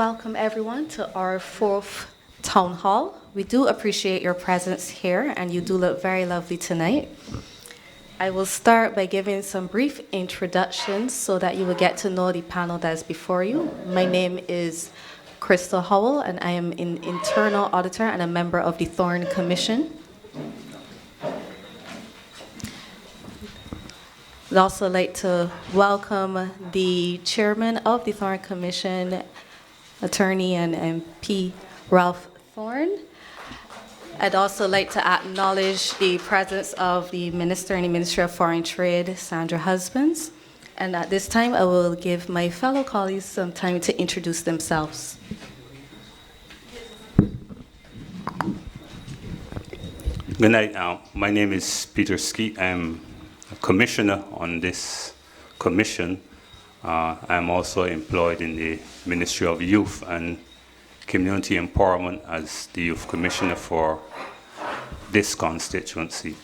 welcome everyone to our fourth town hall. We do appreciate your presence here, and you do look very lovely tonight. I will start by giving some brief introductions so that you will get to know the panel that is before you. My name is Crystal Howell, and I am an internal auditor and a member of the Thorne Commission. I'd also like to welcome the chairman of the Thorne Commission, attorney and MP Ralph Thorne. I'd also like to acknowledge the presence of the Minister in the Ministry of Foreign Trade, Sandra Husbands. And at this time, I will give my fellow colleagues some time to introduce themselves. Good night. My name is Peter Skeet. I'm a commissioner on this commission. I'm also employed in the Ministry of Youth and Community Empowerment as the Youth Commissioner for this constituency.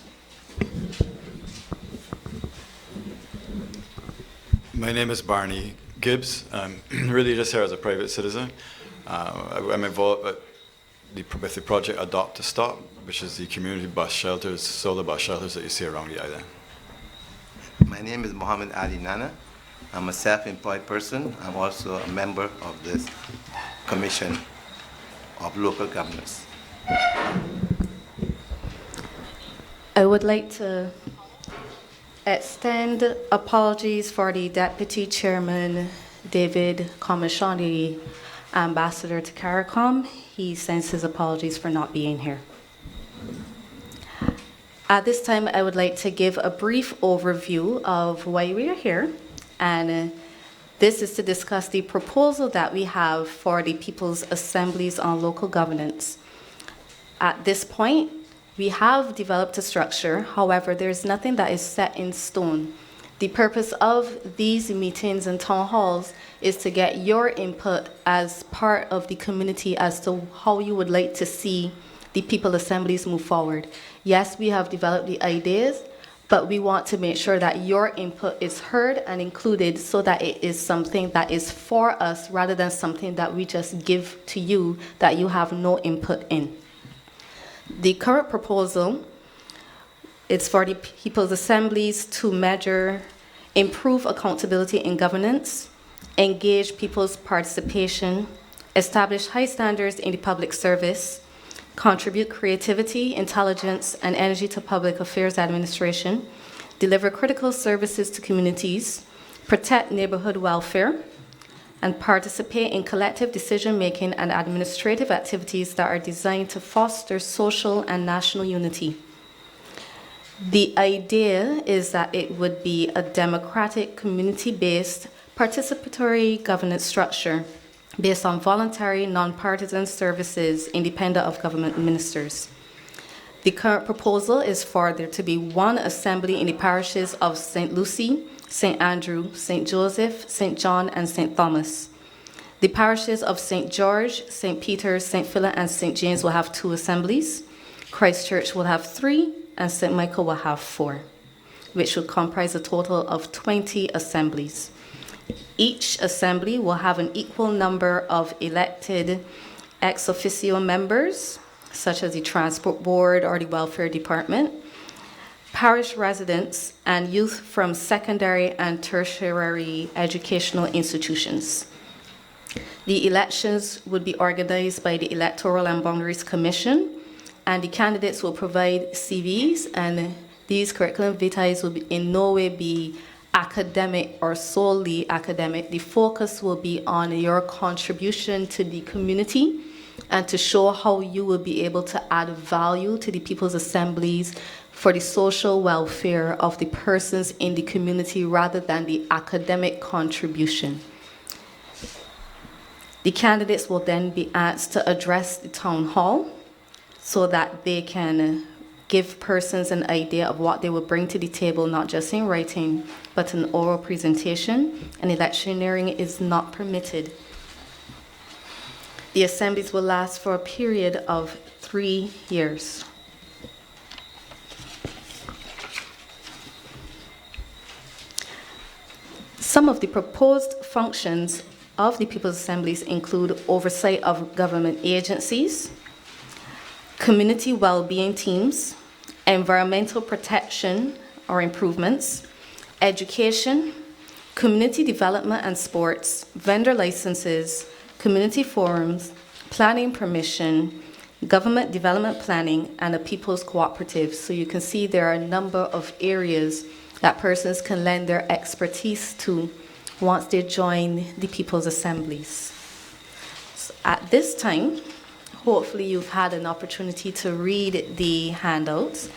My name is Barney Gibbs. I'm really just here as a private citizen. I'm involved with the project Adopt to Stop, which is the community bus shelters, solar bus shelters that you see around the island. My name is Mohammed Ali Nana. I'm a self-employed person. I'm also a member of this Commission of Local Governments. I would like to extend apologies for the Deputy Chairman, David Comishon, the Ambassador to CARICOM. He sends his apologies for not being here. At this time, I would like to give a brief overview of why we are here. And this is to discuss the proposal that we have for the People's Assemblies on Local Governance. At this point, we have developed a structure. However, there's nothing that is set in stone. The purpose of these meetings and town halls is to get your input as part of the community as to how you would like to see the People's Assemblies move forward. Yes, we have developed the ideas, but we want to make sure that your input is heard and included so that it is something that is for us rather than something that we just give to you that you have no input in. The current proposal is for the People's Assemblies to measure, improve accountability in governance, engage people's participation, establish high standards in the public service, contribute creativity, intelligence, and energy to public affairs administration, deliver critical services to communities, protect neighborhood welfare, and participate in collective decision-making and administrative activities that are designed to foster social and national unity. The idea is that it would be a democratic, community-based, participatory governance structure based on voluntary, nonpartisan services independent of government ministers. The current proposal is for there to be one assembly in the parishes of St. Lucie, St. Andrew, St. Joseph, St. John, and St. Thomas. The parishes of St. George, St. Peter, St. Philip, and St. James will have 2 assemblies. Christ Church will have 3, and St. Michael will have 4, which would comprise a total of 20 assemblies. Each assembly will have an equal number of elected ex officio members, such as the Transport Board or the Welfare Department, parish residents, and youth from secondary and tertiary educational institutions. The elections would be organized by the Electoral and Boundaries Commission, and the candidates will provide CVs, and these curriculum vitae will in no way be academic or solely academic. The focus will be on your contribution to the community and to show how you will be able to add value to the People's Assemblies for the social welfare of the persons in the community rather than the academic contribution. The candidates will then be asked to address the town hall so that they can give persons an idea of what they will bring to the table, not just in writing, but an oral presentation, and electioneering is not permitted. The assemblies will last for a period of 3 years. Some of the proposed functions of the People's Assemblies include oversight of government agencies, community well-being teams, environmental protection or improvements, education, community development and sports, vendor licenses, community forums, planning permission, government development planning, and a people's cooperative. So you can see there are a number of areas that persons can lend their expertise to once they join the People's Assemblies. So at this time, hopefully you've had an opportunity to read the handouts,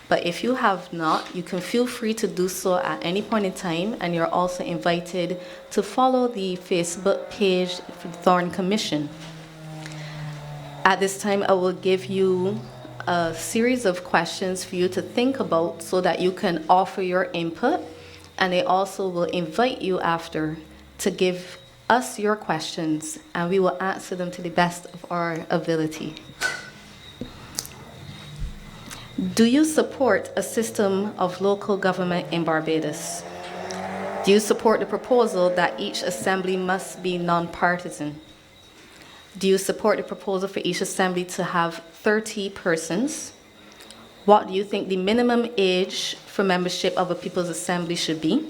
but if you have not, you can feel free to do so at any point in time, and you're also invited to follow the Facebook page for the Thorne Commission. At this time, I will give you a series of questions for you to think about so that you can offer your input, and I also will invite you after to give us your questions, and we will answer them to the best of our ability. Do you support a system of local government in Barbados? Do you support the proposal that each assembly must be nonpartisan? Do you support the proposal for each assembly to have 30 persons? What do you think the minimum age for membership of a People's Assembly should be?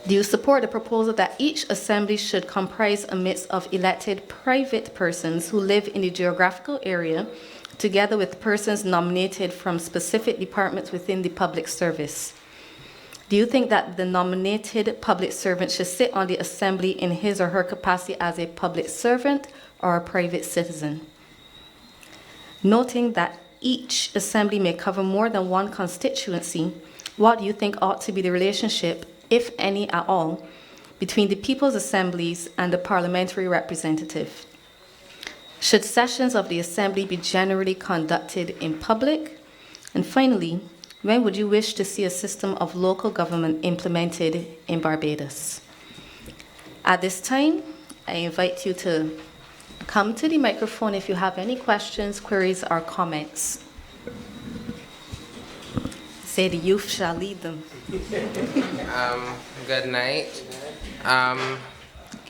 Do you support the proposal that each assembly should comprise a mix of elected private persons who live in the geographical area, together with persons nominated from specific departments within the public service? Do you think that the nominated public servant should sit on the assembly in his or her capacity as a public servant or a private citizen? Noting that each assembly may cover more than one constituency, what do you think ought to be the relationship, if any at all, between the People's Assemblies and the parliamentary representative? Should sessions of the Assembly be generally conducted in public? And finally, when would you wish to see a system of local government implemented in Barbados? At this time, I invite you to come to the microphone if you have any questions, queries, or comments. Say the youth shall lead them. Good night.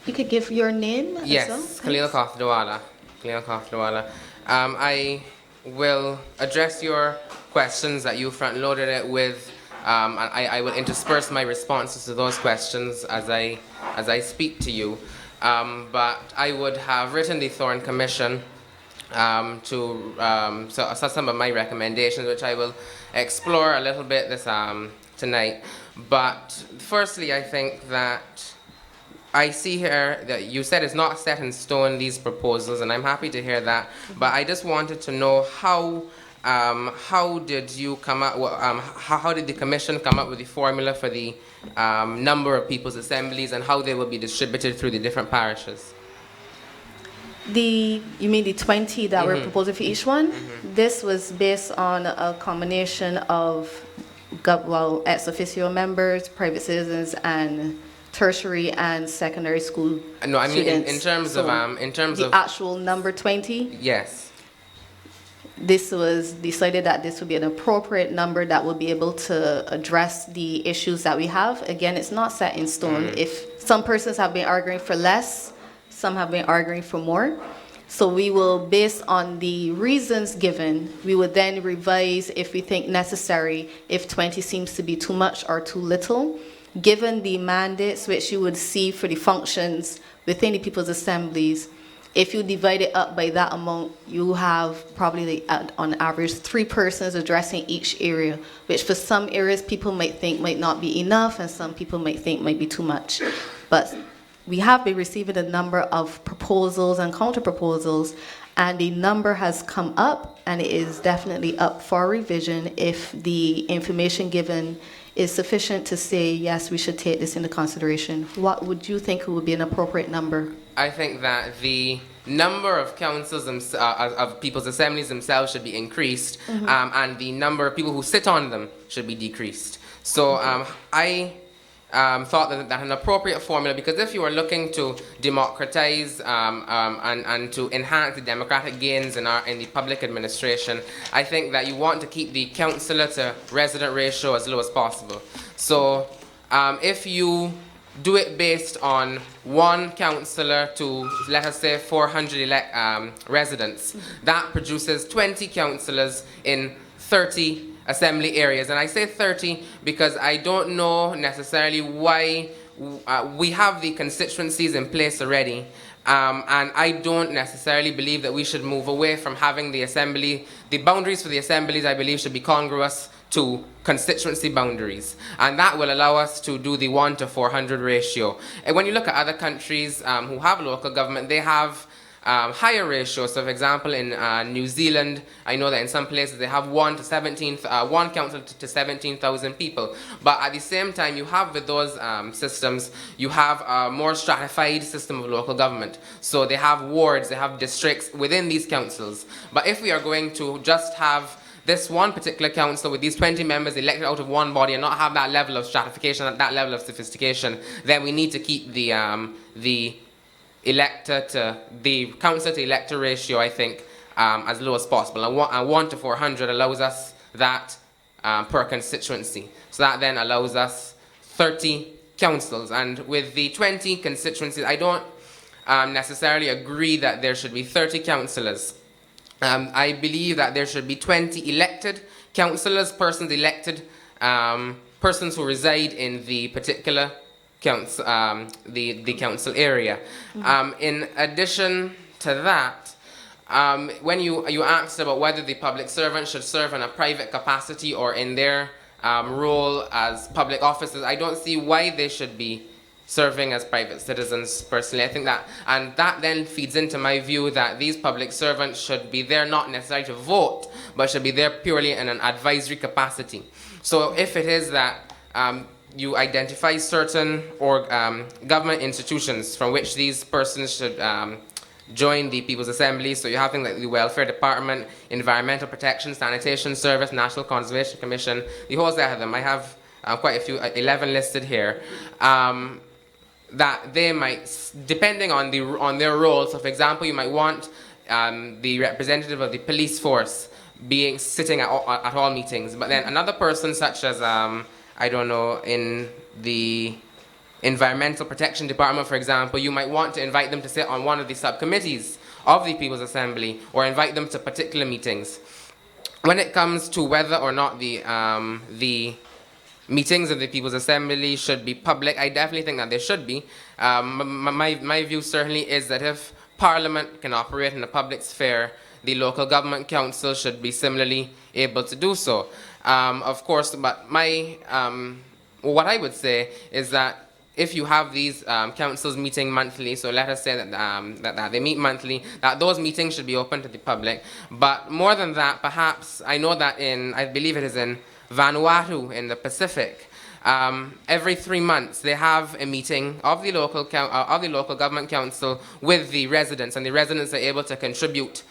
You could give your name Yes, as well. Khalil Kafdawala. I will address your questions that you front-loaded it with, and I will intersperse my responses to those questions as I speak to you. But I would have written the Thorne Commission so some of my recommendations, which I will explore a little bit tonight. But firstly, I think that I see here that you said it's not set in stone, these proposals, and I'm happy to hear that. But I just wanted to know how did you come up? How did the commission come up with the formula for the number of People's Assemblies and how they will be distributed through the different parishes? You mean the 20 that we're proposing for each one? This was based on a combination of ex officio members, private citizens, and tertiary and secondary school No, I mean students. in terms of the actual number 20. Yes. This was decided that this would be an appropriate number that will be able to address the issues that we have. Again, it's not set in stone. If some persons have been arguing for less, some have been arguing for more. So we will, based on the reasons given, we would then revise if we think necessary, if 20 seems to be too much or too little. Given the mandates which you would see for the functions within the People's Assemblies, if you divide it up by that amount, you have probably on average 3 persons addressing each area, which for some areas people might think might not be enough and some people might think might be too much. But we have been receiving a number of proposals and counter proposals, and the number has come up, and it is definitely up for revision if the information given is sufficient to say, yes, we should take this into consideration. What would you think would be an appropriate number? I think that the number of councils of People's Assemblies themselves should be increased, and the number of people who sit on them should be decreased. So I thought that an appropriate formula, because if you are looking to democratize and to enhance the democratic gains in the public administration, I think that you want to keep the councillor to resident ratio as low as possible. So if you do it based on one councillor to, let us say, 400 residents. That produces 20 councillors in 30 assembly areas. And I say 30 because I don't know necessarily why we have the constituencies in place already. And I don't necessarily believe that we should move away from having the assembly. The boundaries for the assemblies, I believe, should be congruous to constituency boundaries. And that will allow us to do the 1 to 400 ratio. And when you look at other countries who have local government, they have higher ratios. So, for example, in New Zealand, I know that in some places they have 1 council to 17,000 people. But at the same time, you have with those systems, you have a more stratified system of local government. So they have wards, they have districts within these councils. But if we are going to just have this one particular council with these 20 members elected out of one body and not have that level of stratification, that level of sophistication, then we need to keep the council to elector ratio, I think, as low as possible. And 1 to 400 allows us that per constituency. So that then allows us 30 councils. And with the 20 constituencies, I don't necessarily agree that there should be 30 councillors. I believe that there should be 20 elected councillors, persons elected, persons who reside in the particular council, the council area. In addition to that, when you asked about whether the public servant should serve in a private capacity or in their role as public officers, I don't see why they should be serving as private citizens personally. I think that, and that then feeds into my view that these public servants should be there not necessarily to vote, but should be there purely in an advisory capacity. So if it is that you identify certain government institutions from which these persons should join the People's Assembly, so you have things like the Welfare Department, Environmental Protection, Sanitation Service, National Conservation Commission, the whole set of them. I have quite a few, 11 listed here. That they might, depending on their role. So, for example, you might want the representative of the police force sitting at all meetings, but then another person, such as I don't know, in the Environmental Protection Department, for example, you might want to invite them to sit on one of the subcommittees of the People's Assembly, or invite them to particular meetings. When it comes to whether or not the meetings of the People's Assembly should be public, I definitely think that they should be. My view certainly is that if Parliament can operate in a public sphere, the local government council should be similarly able to do so. Of course, but what I would say is that if you have these councils meeting monthly, so let us say that, that they meet monthly, that those meetings should be open to the public. But more than that, perhaps, I know that I believe it is in Vanuatu in the Pacific, every 3 months they have a meeting of the local government council with the residents, and the residents are able to contribute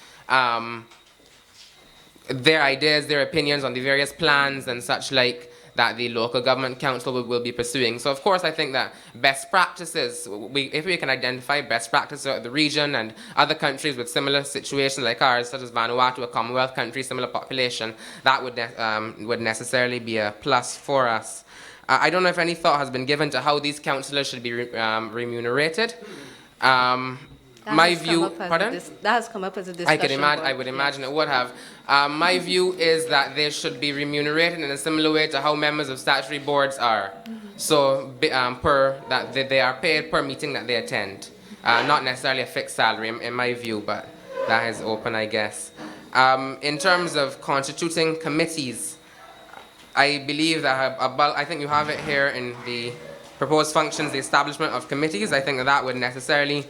their ideas, their opinions on the various plans and such like that the local government council will be pursuing. So of course I think that best practices, if we can identify best practices of the region and other countries with similar situations like ours, such as Vanuatu, a Commonwealth country, similar population, that would necessarily be a plus for us. I don't know if any thought has been given to how these councillors should be remunerated. My view, pardon? That has come up as a discussion. I would imagine it would have. My view is that they should be remunerated in a similar way to how members of statutory boards are. So they are paid per meeting that they attend. Not necessarily a fixed salary in my view, but that is open, I guess. In terms of constituting committees, I believe that I think you have it here in the proposed functions, the establishment of committees. I think that would necessarily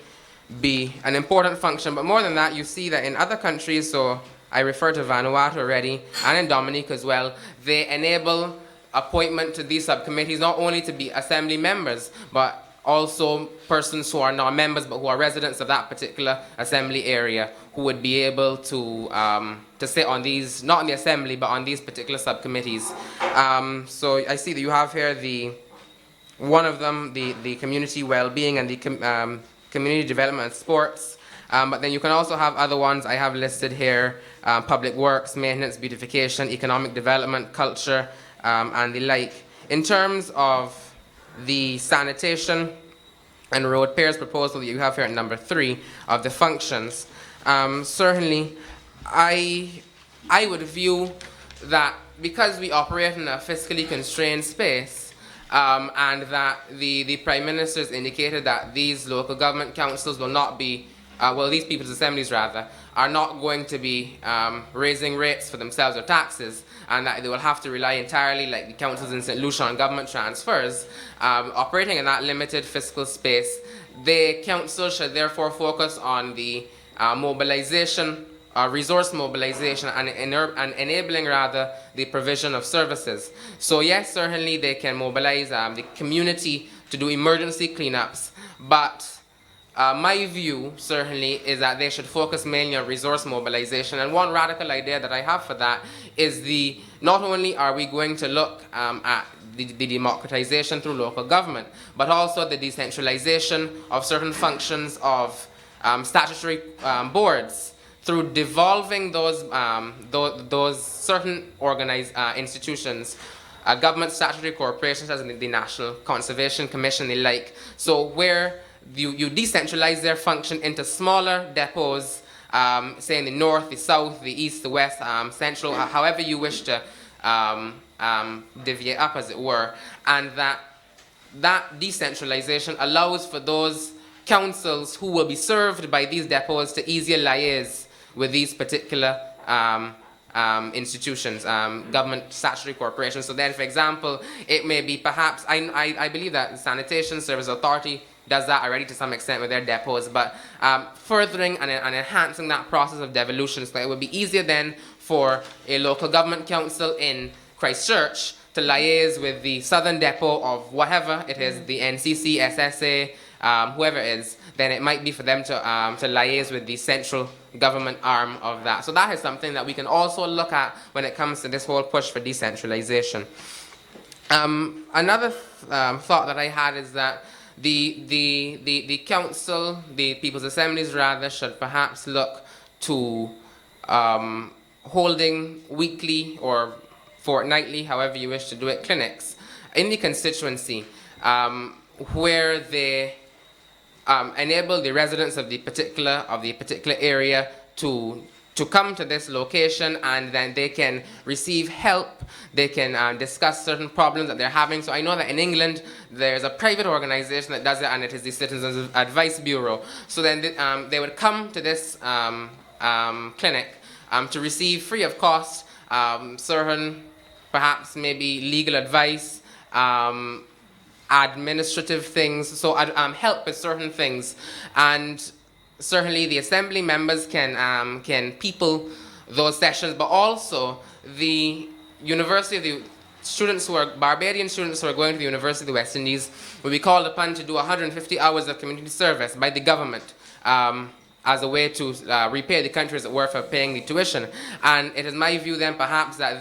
be an important function, but more than that, you see that in other countries, so I refer to Vanuatu already, and in Dominique as well, they enable appointment to these subcommittees not only to be assembly members, but also persons who are not members but who are residents of that particular assembly area who would be able to sit on these, not in the assembly, but on these particular subcommittees. So I see that you have here one of them, the community well-being and the community development and sports, but then you can also have other ones I have listed here, public works, maintenance, beautification, economic development, culture, and the like. In terms of the sanitation and road repairs proposal that you have here at number 3 of the functions, certainly I would view that because we operate in a fiscally constrained space, and that the Prime Minister's indicated that these local government councils will not be, well, these people's assemblies rather, are not going to be raising rates for themselves or taxes, and that they will have to rely entirely, like the councils in St. Lucia, on government transfers. Operating in that limited fiscal space, the council should therefore focus on the mobilization, resource mobilization, and enabling rather the provision of services. So yes, certainly they can mobilize the community to do emergency cleanups, but my view certainly is that they should focus mainly on resource mobilization. And one radical idea that I have for that is not only are we going to look at the democratization through local government, but also the decentralization of certain functions of statutory boards through devolving those certain organized institutions, government statutory corporations as the National Conservation Commission, the like. So where you decentralize their function into smaller depots, say in the north, the south, the east, the west, central, however you wish to deviate up, as it were, and that decentralization allows for those councils who will be served by these depots to easier liaise with these particular institutions, government statutory corporations. So then, for example, it may be perhaps, I believe that the Sanitation Service Authority does that already to some extent with their depots, but furthering and enhancing that process of devolution, so that it would be easier then for a local government council in Christchurch to liaise with the southern depot of whatever it is, the NCC, SSA, whoever it is, then it might be for them to liaise with the central government arm of that. So that is something that we can also look at when it comes to this whole push for decentralization. Another thought that I had is that the council, the people's assemblies rather, should perhaps look to holding weekly or fortnightly, however you wish to do it, clinics in the constituency, where they enable the residents of the particular area to come to this location, and then they can receive help. They can discuss certain problems that they're having. So I know that in England there's a private organization that does it, and it is the Citizens Advice Bureau. So then they would come to this clinic to receive free of cost certain, perhaps maybe legal advice, administrative things, so help with certain things. And certainly the assembly members can people those sessions, but also the Barbadian students who are going to the University of the West Indies will be called upon to do 150 hours of community service by the government as a way to repay the country, as it were, for paying the tuition. And it is my view then perhaps that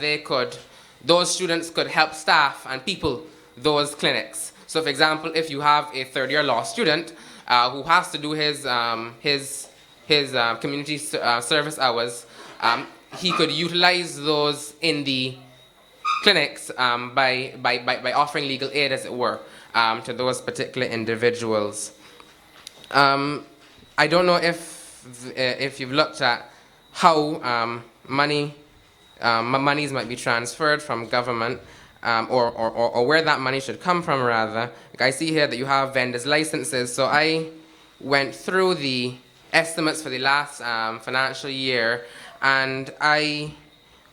those students could help staff and people those clinics. So for example, if you have a third-year law student who has to do his community service hours, he could utilize those in the clinics by offering legal aid, as it were, to those particular individuals. I don't know if you've looked at how monies might be transferred from government, or where that money should come from, rather. Like I see here that you have vendors' licenses, so I went through the estimates for the last financial year, and I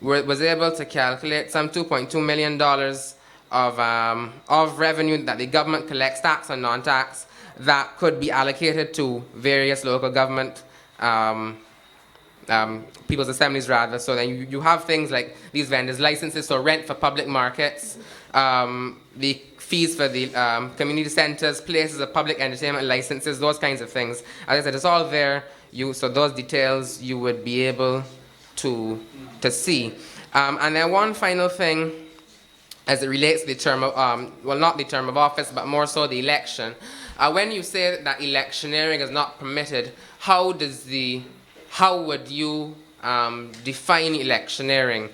was able to calculate some $2.2 million of revenue that the government collects, tax and non-tax, that could be allocated to various local government people's assemblies, rather. So then you have things like these vendors' licenses, so rent for public markets, the fees for the community centers, places of public entertainment licenses, those kinds of things. As I said, it's all there. So those details you would be able to see. And then one final thing, as it relates to the term of, well, not the term of office, but more so the election. When you say that electioneering is not permitted, how would you define electioneering?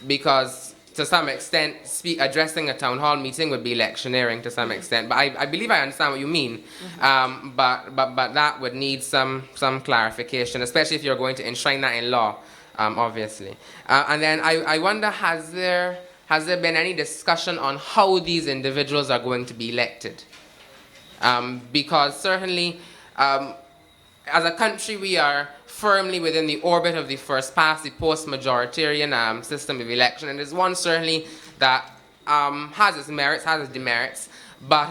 Because to some extent, addressing a town hall meeting would be electioneering to some extent. But I believe I understand what you mean. But that would need some clarification, especially if you're going to enshrine that in law, obviously. And then I wonder, has there been any discussion on how these individuals are going to be elected? Because certainly, as a country, we are firmly within the orbit of the first past, the post-majoritarian system of election, and there's one certainly that has its merits, has its demerits, but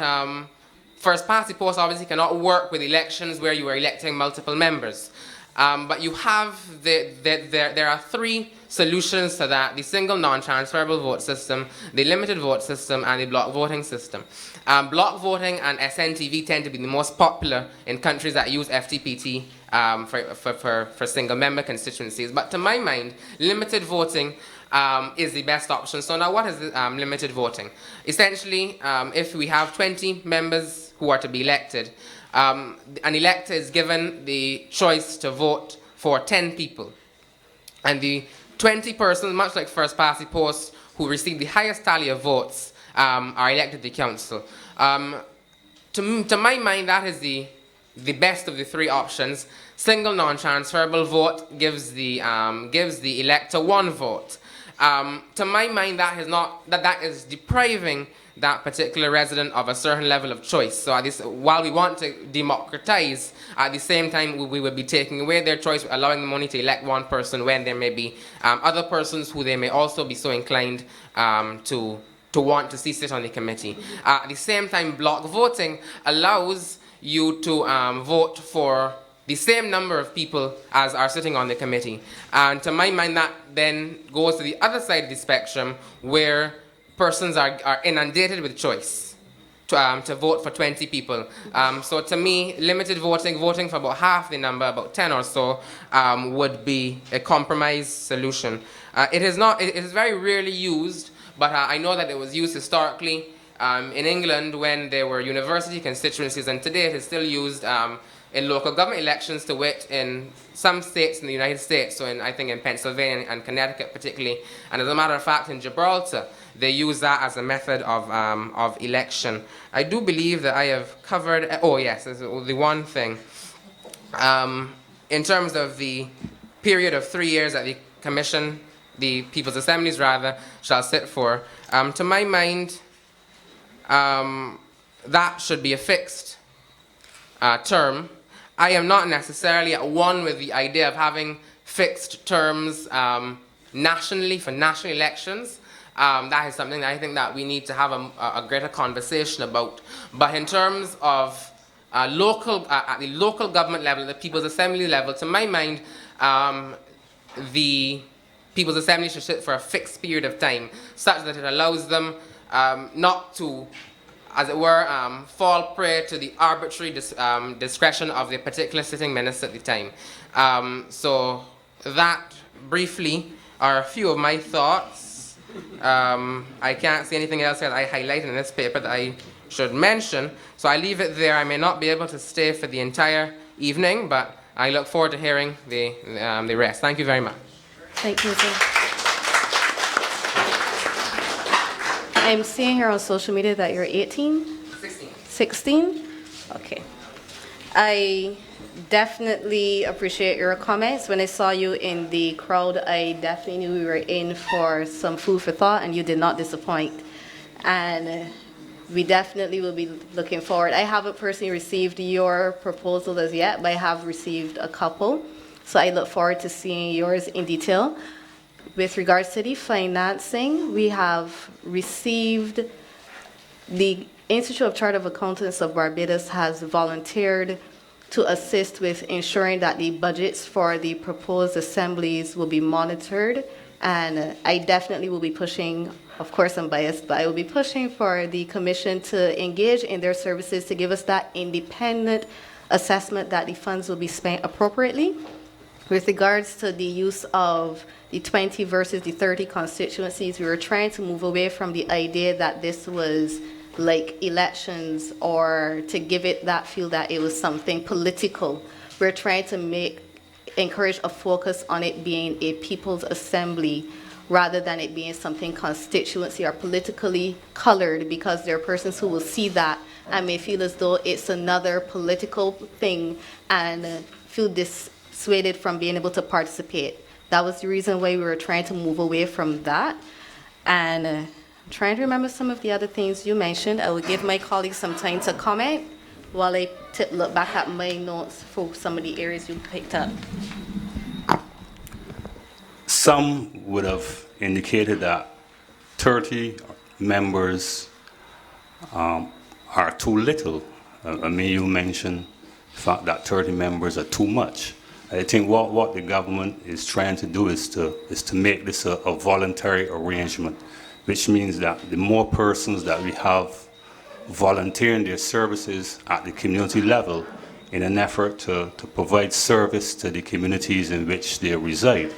first past the post obviously cannot work with elections where you are electing multiple members. But you have, there are three solutions to that: the single non-transferable vote system, the limited vote system, and the block voting system. Block voting and SNTV tend to be the most popular in countries that use FTPT for single member constituencies. But to my mind, limited voting is the best option. So now what is limited voting? Essentially, if we have 20 members who are to be elected, an elector is given the choice to vote for 10 people. And the 20 persons, much like first past the post, who receive the highest tally of votes are elected to the council. To my mind, that is the best of the three options. Single non-transferable vote gives the elector one vote. To my mind, that is depriving that particular resident of a certain level of choice. So while we want to democratize, at the same time we would be taking away their choice, allowing them only to elect one person when there may be other persons who they may also be so inclined to want to see sit on the committee. At the same time, block voting allows you to vote for the same number of people as are sitting on the committee. And to my mind, that then goes to the other side of the spectrum, where persons are inundated with choice to vote for 20 people. So to me, limited voting for about half the number, about 10 or so, would be a compromise solution. It is very rarely used, but I know that it was used historically in England when there were university constituencies, and today it is still used in local government elections, to wit, in some states in the United States, so I think in Pennsylvania and Connecticut particularly, and as a matter of fact in Gibraltar, they use that as a method of election. I do believe that I have covered, oh yes, the one thing. In terms of the period of 3 years that the Commission, the People's Assemblies rather, shall sit for, to my mind, that should be a fixed term. I am not necessarily at one with the idea of having fixed terms nationally for national elections. That is something that I think that we need to have a greater conversation about. But in terms of at the local government level, the People's Assembly level, to my mind, the People's Assembly should sit for a fixed period of time, such that it allows them not to, as it were, fall prey to the arbitrary discretion of the particular sitting minister at the time. So that, briefly, are a few of my thoughts. I can't see anything else that I highlighted in this paper that I should mention, so I leave it there. I may not be able to stay for the entire evening, but I look forward to hearing the rest. Thank you very much. Thank you, sir. I'm seeing here on social media that you're 18? 16. 16? Okay. I definitely appreciate your comments. When I saw you in the crowd, I definitely knew we were in for some food for thought, and you did not disappoint. And we definitely will be looking forward. I haven't personally received your proposal as yet, but I have received a couple. So I look forward to seeing yours in detail. With regards to the financing, we have received, the Institute of Chartered Accountants of Barbados has volunteered to assist with ensuring that the budgets for the proposed assemblies will be monitored. And I definitely will be pushing, of course I'm biased, but I will be pushing for the Commission to engage in their services to give us that independent assessment that the funds will be spent appropriately. With regards to the use of the 20 versus the 30 constituencies, we were trying to move away from the idea that this was like elections, or to give it that feel that it was something political. We're trying to encourage a focus on it being a people's assembly rather than it being something constituency or politically colored, because there are persons who will see that and may feel as though it's another political thing and feel dissuaded from being able to participate. That was the reason why we were trying to move away from that. And I'm trying to remember some of the other things you mentioned. I will give my colleagues some time to comment while I look back at my notes for some of the areas you picked up. Some would have indicated that 30 members are too little. I mean, you mentioned the fact that 30 members are too much. I think what the government is trying to do is to make this a voluntary arrangement, which means that the more persons that we have volunteering their services at the community level in an effort to provide service to the communities in which they reside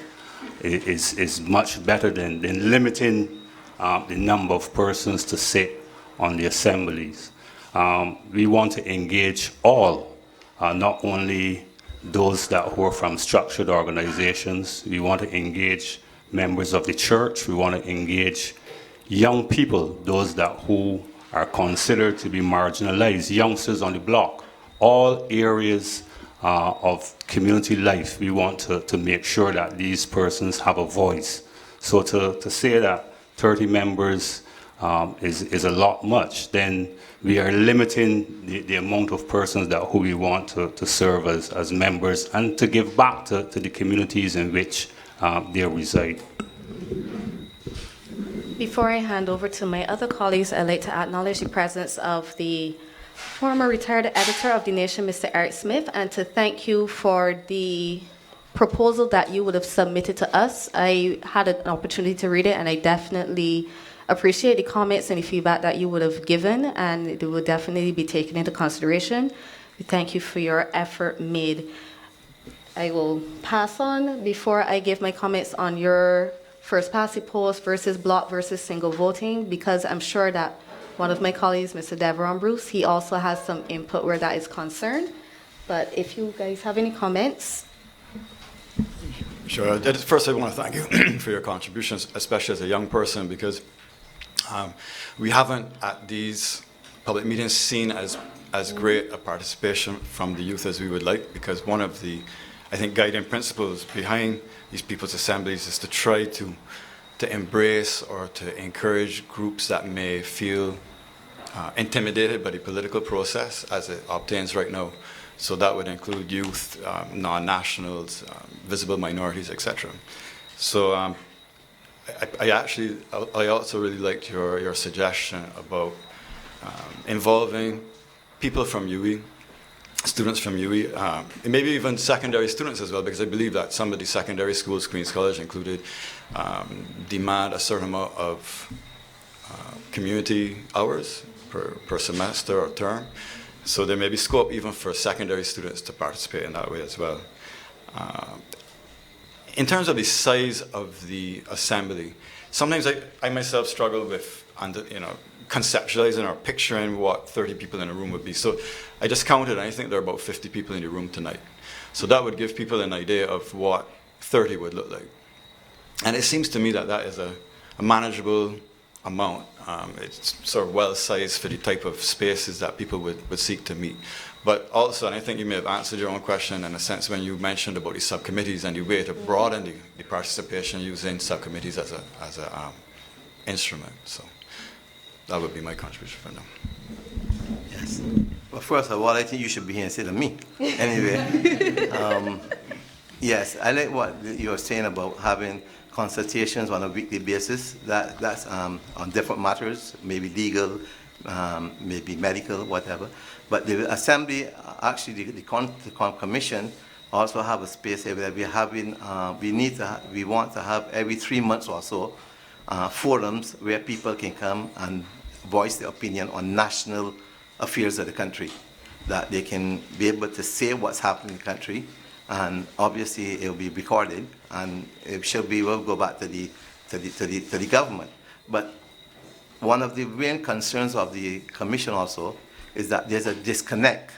is much better than limiting the number of persons to sit on the assemblies. We want to engage all, not only those who are from structured organizations. We want to engage members of the church. We want to engage young people, those who are considered to be marginalized, youngsters on the block, all areas of community life. We want to make sure that these persons have a voice. So to say that 30 members is a lot much, then we are limiting the amount of persons who we want to serve as members and to give back to the communities in which they reside. Before I hand over to my other colleagues, I'd like to acknowledge the presence of the former retired editor of The Nation, Mr. Eric Smith, and to thank you for the proposal that you would have submitted to us. I had an opportunity to read it, and I definitely appreciate the comments and the feedback that you would have given, and it will definitely be taken into consideration. We thank you for your effort made. I will pass on before I give my comments on your first past the post versus block versus single voting, because I'm sure that one of my colleagues, Mr. Deveron Bruce, he also has some input where that is concerned. But if you guys have any comments. Sure. First, I want to thank you for your contributions, especially as a young person, because we haven't at these public meetings seen as great a participation from the youth as we would like, because one of the, I think, guiding principles behind these people's assemblies is to try to embrace or to encourage groups that may feel intimidated by the political process as it obtains right now. So that would include youth, non-nationals, visible minorities, etc. So I also really liked your suggestion about involving people from UWI, students from UWI, and maybe even secondary students as well, because I believe that some of the secondary schools, Queen's College included, demand a certain amount of community hours per semester or term. So there may be scope even for secondary students to participate in that way as well. In terms of the size of the assembly, sometimes I myself struggle with conceptualizing or picturing what 30 people in a room would be. So I just counted, and I think there are about 50 people in the room tonight. So that would give people an idea of what 30 would look like. And it seems to me that that is a manageable amount. It's sort of well-sized for the type of spaces that people would seek to meet. But also, and I think you may have answered your own question in a sense when you mentioned about the subcommittees and the way to broaden the participation using subcommittees as a instrument. So that would be my contribution for now. Yes. Well, first of all, I think you should be here instead of me. Anyway, yes, I like what you're saying about having consultations on a weekly basis. That's on different matters, maybe legal, maybe medical, whatever. But the assembly, actually, the commission also have a space where we're having. We want to have every 3 months or so forums where people can come and voice their opinion on national affairs of the country, that they can be able to say what's happening in the country, and obviously it will be recorded, and it should be will go back to the government. But one of the main concerns of the commission also is that there's a disconnect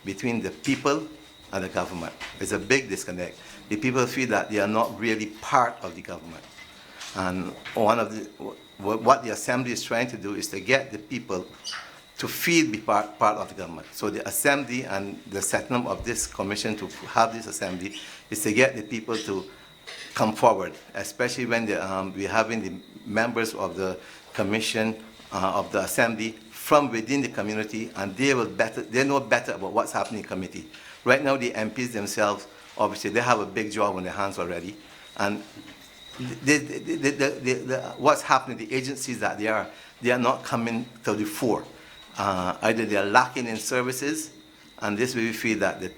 between the people and the government. There's a big disconnect. The people feel that they are not really part of the government. And one of what the assembly is trying to do is to get the people to feel be part of the government. So the assembly and the setting up of this commission to have this assembly is to get the people to come forward, especially when we're having the members of the commission of the assembly from within the community, and they know better about what's happening in committee. Right now, the MPs themselves, obviously, they have a big job on their hands already, and what's happening, the agencies that they are not coming to the fore. Either they are lacking in services, and this way we feel that the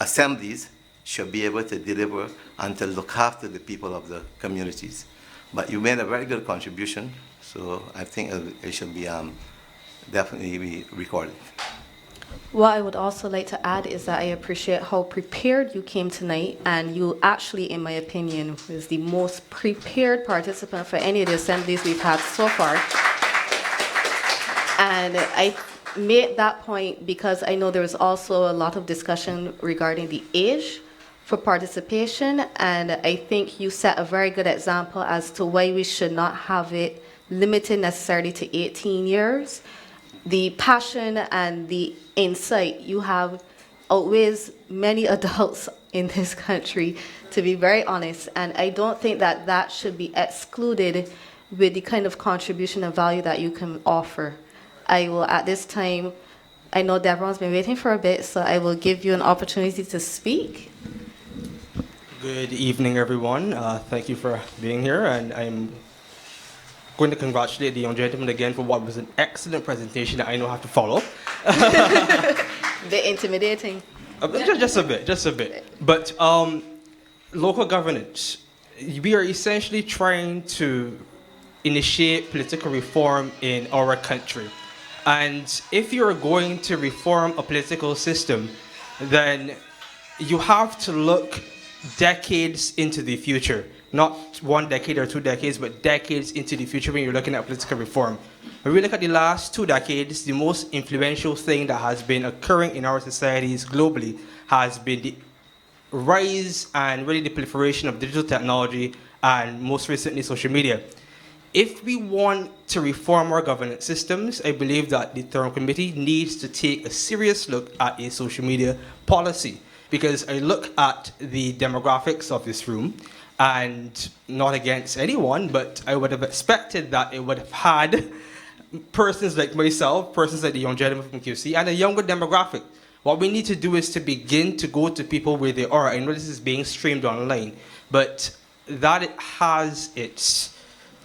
assemblies should be able to deliver and to look after the people of the communities. But you made a very good contribution, so I think it should be definitely be recorded. What I would also like to add is that I appreciate how prepared you came tonight, and you actually, in my opinion, was the most prepared participant for any of the assemblies we've had so far. And I made that point because I know there was also a lot of discussion regarding the age for participation, and I think you set a very good example as to why we should not have it limited necessarily to 18 years. The passion and the insight you have outweighs many adults in this country, to be very honest, and I don't think that that should be excluded with the kind of contribution and value that you can offer. I will, at this time, I know Devron's been waiting for a bit, so I will give you an opportunity to speak. Good evening, everyone. Thank you for being here, and I'm going to congratulate the young gentleman again for what was an excellent presentation that I know I have to follow. Bit intimidating. Just a bit. But local governance, we are essentially trying to initiate political reform in our country. And if you're going to reform a political system, then you have to look decades into the future. Not 1 decade or 2 decades, but decades into the future when you're looking at political reform. When we look at the last 2 decades, the most influential thing that has been occurring in our societies globally has been the rise and really the proliferation of digital technology and most recently social media. If we want to reform our governance systems, I believe that the Thorne Committee needs to take a serious look at a social media policy. Because I look at the demographics of this room, and not against anyone, but I would have expected that it would have had persons like myself, persons like the young gentleman from QC, and a younger demographic. What we need to do is to begin to go to people where they are. I know this is being streamed online, but that it has its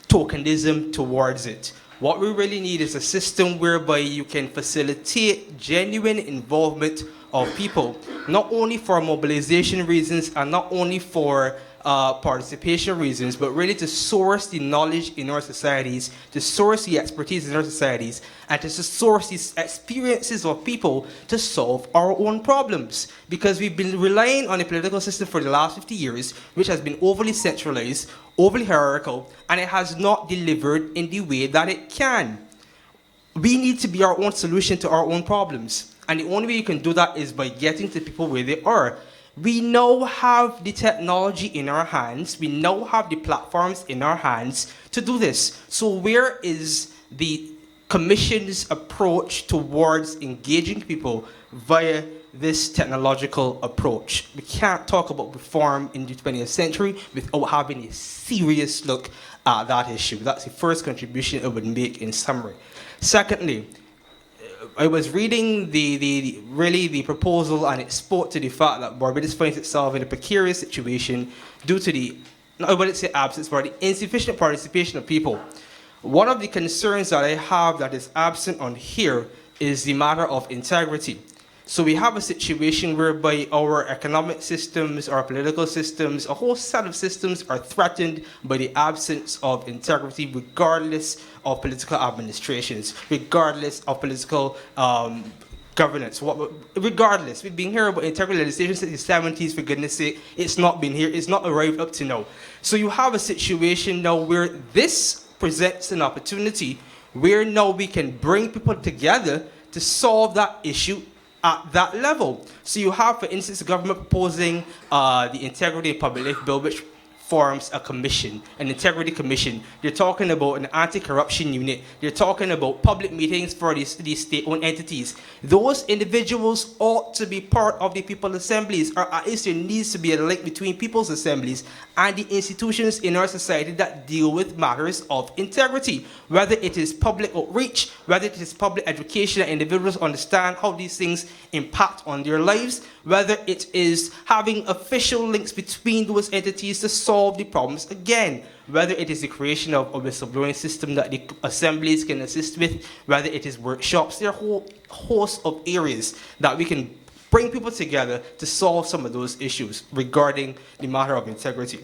tokenism towards it. What we really need is a system whereby you can facilitate genuine involvement of people, not only for mobilization reasons and not only for participation reasons, but really to source the knowledge in our societies, to source the expertise in our societies, and to source these experiences of people to solve our own problems. Because we've been relying on a political system for the last 50 years, which has been overly centralized, overly hierarchical, and it has not delivered in the way that it can. We need to be our own solution to our own problems. And the only way you can do that is by getting to people where they are. We now have the technology in our hands. We now have the platforms in our hands to do this. So where is the Commission's approach towards engaging people via this technological approach? We can't talk about reform in the 20th century without having a serious look at that issue. That's the first contribution I would make in summary. Secondly, I was reading the proposal, and it spoke to the fact that Barbados finds itself in a precarious situation due to the, I wouldn't say absence, but the insufficient participation of people. One of the concerns that I have that is absent on here is the matter of integrity. So we have a situation whereby our economic systems, our political systems, a whole set of systems are threatened by the absence of integrity, regardless of political administrations, regardless of political governance. Regardless, we've been hearing about integrity legislation since the 70s, for goodness sake. It's not been here, it's not arrived up to now. So you have a situation now where this presents an opportunity where now we can bring people together to solve that issue at that level. So you have, for instance, the government proposing the Integrity of Public Life Bill, which forms a commission, an integrity commission. They're talking about an anti-corruption unit. They're talking about public meetings for these state-owned entities. Those individuals ought to be part of the people's assemblies, or at least there needs to be a link between people's assemblies and the institutions in our society that deal with matters of integrity, whether it is public outreach, whether it is public education that individuals understand how these things impact on their lives, whether it is having official links between those entities to solve the problems again, whether it is the creation of a whistleblowing system that the assemblies can assist with, whether it is workshops. There are a whole host of areas that we can bring people together to solve some of those issues regarding the matter of integrity.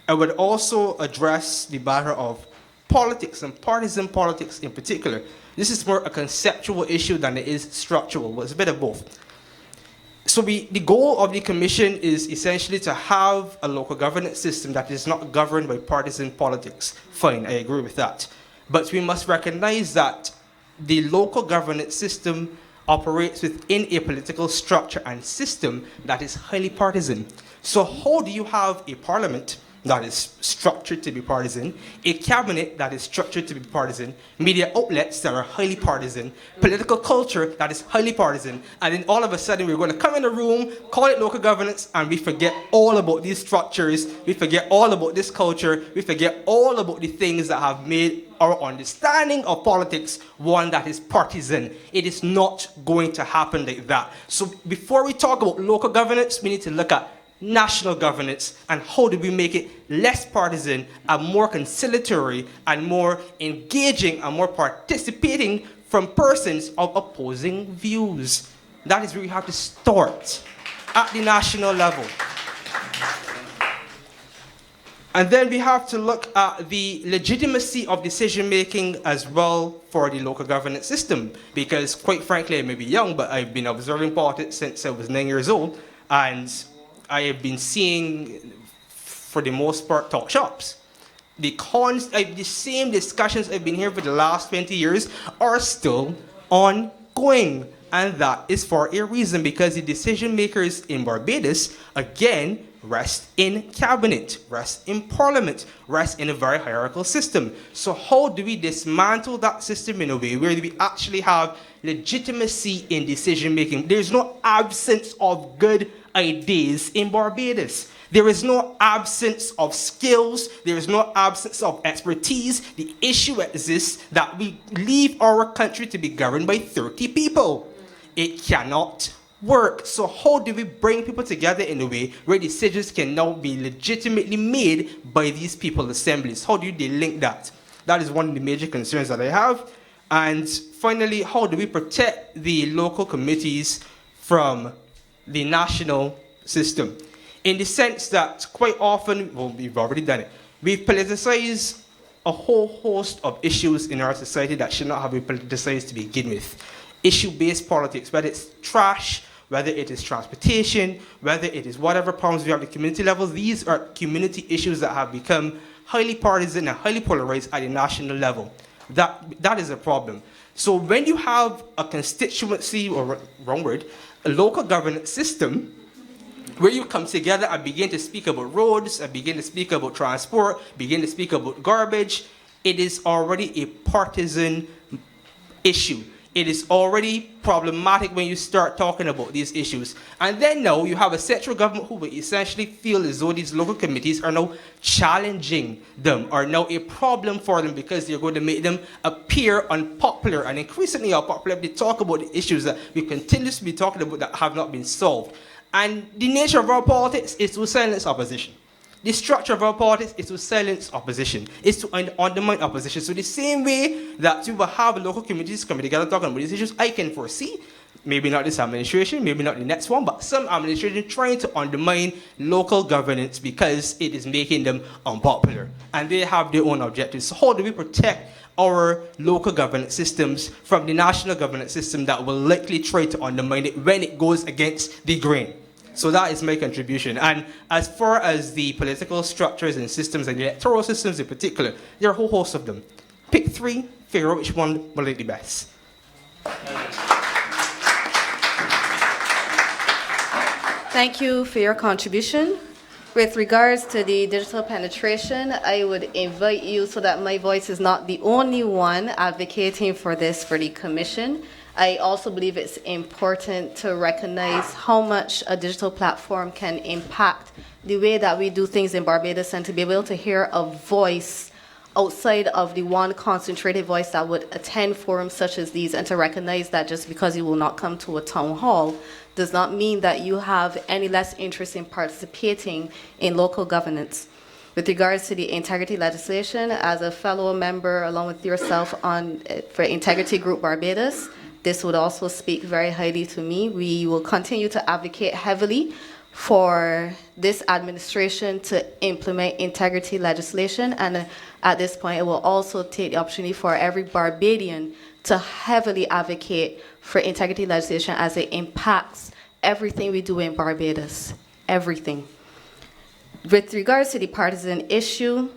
I would also address the matter of politics and partisan politics in particular. This is more a conceptual issue than it is structural, but it's a bit of both. So the goal of the commission is essentially to have a local governance system that is not governed by partisan politics. Fine, I agree with that. But we must recognize that the local governance system operates within a political structure and system that is highly partisan. So how do you have a parliament that is structured to be partisan, a cabinet that is structured to be partisan, media outlets that are highly partisan, political culture that is highly partisan, and then all of a sudden we're going to come in a room, call it local governance, and we forget all about these structures, we forget all about this culture, we forget all about the things that have made our understanding of politics one that is partisan. It is not going to happen like that. So before we talk about local governance, we need to look at national governance and how do we make it less partisan and more conciliatory and more engaging and more participating from persons of opposing views. That is where we have to start at the national level. And then we have to look at the legitimacy of decision making as well for the local governance system, because quite frankly I may be young, but I've been observing politics since I was 9 years old, and I have been seeing, for the most part, talk shops. The same discussions I've been here for the last 20 years are still ongoing. And that is for a reason, because the decision makers in Barbados, again, rest in cabinet, rest in parliament, rest in a very hierarchical system. So how do we dismantle that system in a way where we actually have legitimacy in decision making? There's no absence of good ideas in Barbados. There is no absence of skills. There is no absence of expertise. The issue exists that we leave our country to be governed by 30 people. It cannot work. So how do we bring people together in a way where decisions can now be legitimately made by these people assemblies? How do you link that? That is one of the major concerns that I have. And finally, how do we protect the local committees from the national system? In the sense that quite often, well, we've already done it, we've politicized a whole host of issues in our society that should not have been politicized to begin with. Issue-based politics, whether it's trash, whether it is transportation, whether it is whatever problems we have at the community level, these are community issues that have become highly partisan and highly polarized at the national level. That is a problem. So when you have a constituency, or wrong word, a local governance system, where you come together and begin to speak about roads, and begin to speak about transport, begin to speak about garbage, it is already a partisan issue. It is already problematic when you start talking about these issues. And then now you have a central government who will essentially feel as though these local committees are now challenging them, are now a problem for them, because they're going to make them appear unpopular and increasingly unpopular if they talk about the issues that we continuously be talking about that have not been solved. And the nature of our politics is to silence opposition. The structure of our politics is to silence opposition, is to undermine opposition. So the same way that we will have local communities coming together talking about these issues, I can foresee, maybe not this administration, maybe not the next one, but some administration trying to undermine local governance because it is making them unpopular. And they have their own objectives. So how do we protect our local governance systems from the national governance system that will likely try to undermine it when it goes against the grain? So that is my contribution. And as far as the political structures and systems and the electoral systems in particular, there are a whole host of them. Pick three, figure out which one will like the best. Thank you for your contribution. With regards to the digital penetration, I would invite you, so that my voice is not the only one advocating for this for the commission. I also believe it's important to recognize how much a digital platform can impact the way that we do things in Barbados, and to be able to hear a voice outside of the one concentrated voice that would attend forums such as these, and to recognize that just because you will not come to a town hall does not mean that you have any less interest in participating in local governance. With regards to the integrity legislation, as a fellow member along with yourself for Integrity Group Barbados, this would also speak very highly to me. We will continue to advocate heavily for this administration to implement integrity legislation, and at this point, I will also take the opportunity for every Barbadian to heavily advocate for integrity legislation, as it impacts everything we do in Barbados, everything. With regards to the partisan issue,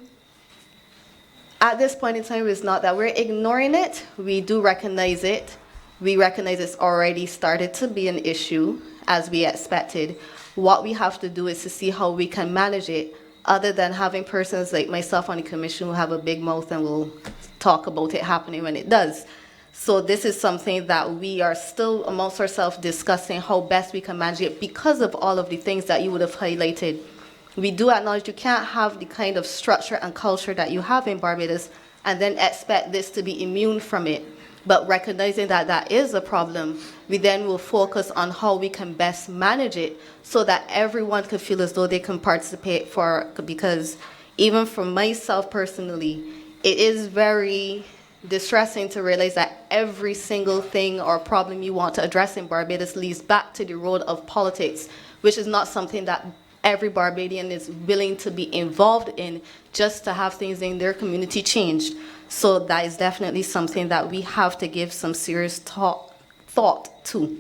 at this point in time, it's not that we're ignoring it. We do recognize it. We recognize it's already started to be an issue, as we expected. What we have to do is to see how we can manage it, other than having persons like myself on the commission who have a big mouth and will talk about it happening when it does. So this is something that we are still amongst ourselves discussing how best we can manage it, because of all of the things that you would have highlighted. We do acknowledge you can't have the kind of structure and culture that you have in Barbados and then expect this to be immune from it. But recognizing that that is a problem, we then will focus on how we can best manage it so that everyone can feel as though they can participate because even for myself personally, it is very distressing to realize that every single thing or problem you want to address in Barbados leads back to the road of politics, which is not something that every Barbadian is willing to be involved in just to have things in their community changed. So that is definitely something that we have to give some serious thought to.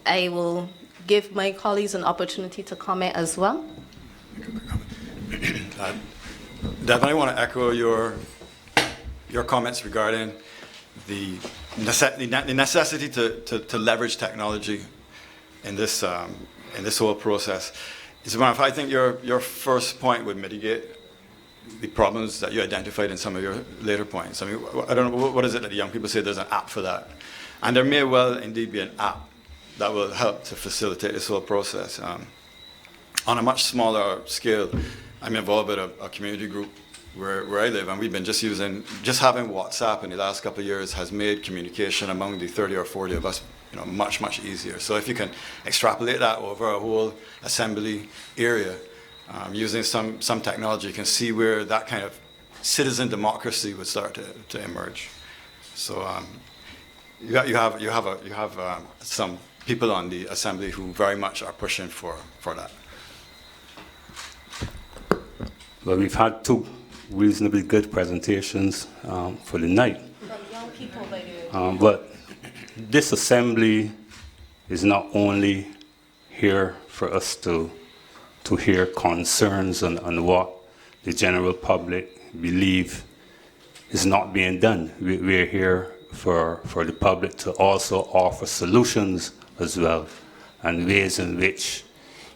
I will give my colleagues an opportunity to comment as well. Definitely want to echo your comments regarding the necessity to leverage technology in this whole process. I think your first point would mitigate the problems that you identified in some of your later points. I mean, I don't know, what is it that the young people say there's an app for that? And there may well indeed be an app that will help to facilitate this whole process. On a much smaller scale, I'm involved with a community group where I live, and we've been just having WhatsApp in the last couple of years has made communication among the 30 or 40 of us much, much easier. So if you can extrapolate that over a whole assembly area, using some technology, you can see where that kind of citizen democracy would start to emerge. So you have some people on the assembly who very much are pushing for that. Well, we've had two reasonably good presentations for the night. From young people, by the way. But this assembly is not only here for us to hear concerns on what the general public believe is not being done. We're here for the public to also offer solutions as well, and ways in which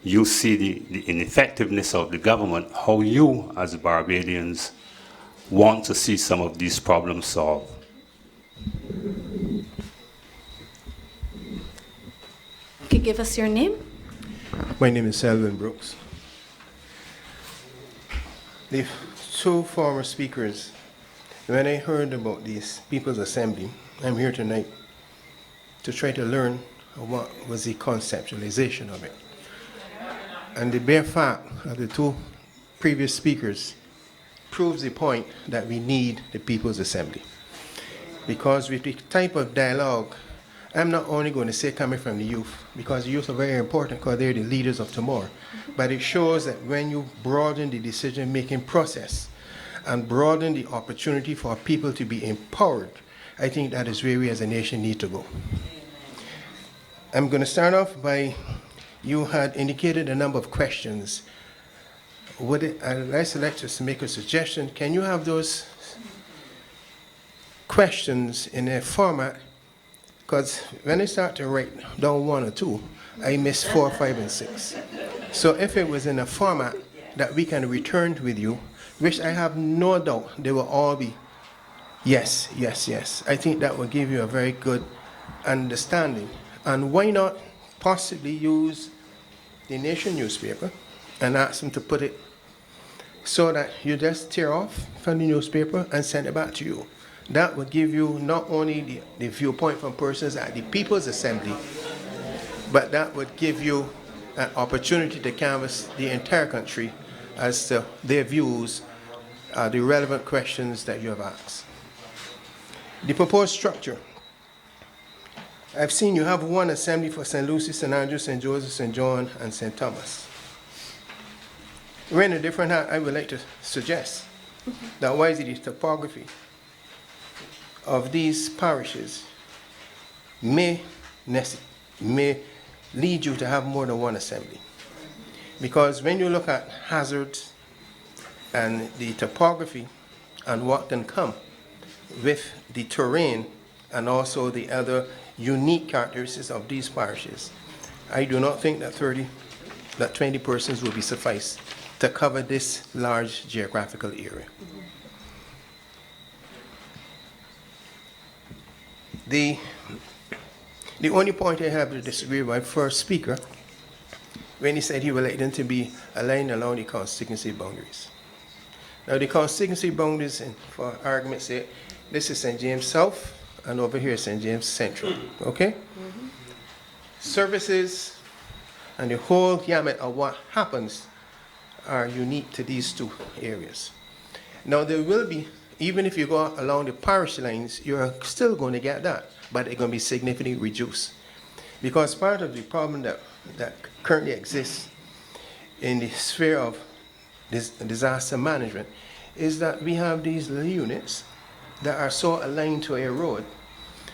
you see the ineffectiveness of the government, how you as Barbadians want to see some of these problems solved. Could you give us your name? My name is Selwyn Brooks. The two former speakers, when I heard about this People's Assembly, I'm here tonight to try to learn what was the conceptualization of it. And the bare fact of the two previous speakers proves the point that we need the People's Assembly. Because with the type of dialogue, I'm not only going to say coming from the youth, because the youth are very important because they're the leaders of tomorrow, but it shows that when you broaden the decision-making process and broaden the opportunity for people to be empowered, I think that is where we as a nation need to go. I'm going to start off by, you had indicated a number of questions. I'd like to make a suggestion. Can you have those questions in a format? Because when I start to write down one or two, I miss 4, 5, and 6. So if it was in a format that we can return with you, which I have no doubt they will all be yes, yes, yes. I think that will give you a very good understanding. And why not possibly use the Nation newspaper and ask them to put it so that you just tear off from the newspaper and send it back to you. That will give you not only the viewpoint from persons at the People's Assembly, but that would give you an opportunity to canvass the entire country as to their views, the relevant questions that you have asked. The proposed structure. I've seen you have one assembly for St. Lucie, St. Andrew, St. Joseph, St. John, and St. Thomas. When a different hat, I would like to suggest that why is it the topography of these parishes may lead you to have more than one assembly. Because when you look at hazards and the topography and what can come with the terrain and also the other unique characteristics of these parishes, I do not think that 20 persons will be suffice to cover this large geographical area. The only point I have to disagree with my first speaker when he said he would like them to be aligned along the constituency boundaries. Now the constituency boundaries, for argument's sake, this is St. James South and over here St. James Central, okay? Services and the whole gamut of what happens are unique to these two areas. Now there will be, even if you go along the parish lines, you're still going to get that, but it's going to be significantly reduced. Because part of the problem that currently exists in the sphere of disaster management is that we have these little units that are so aligned to a road.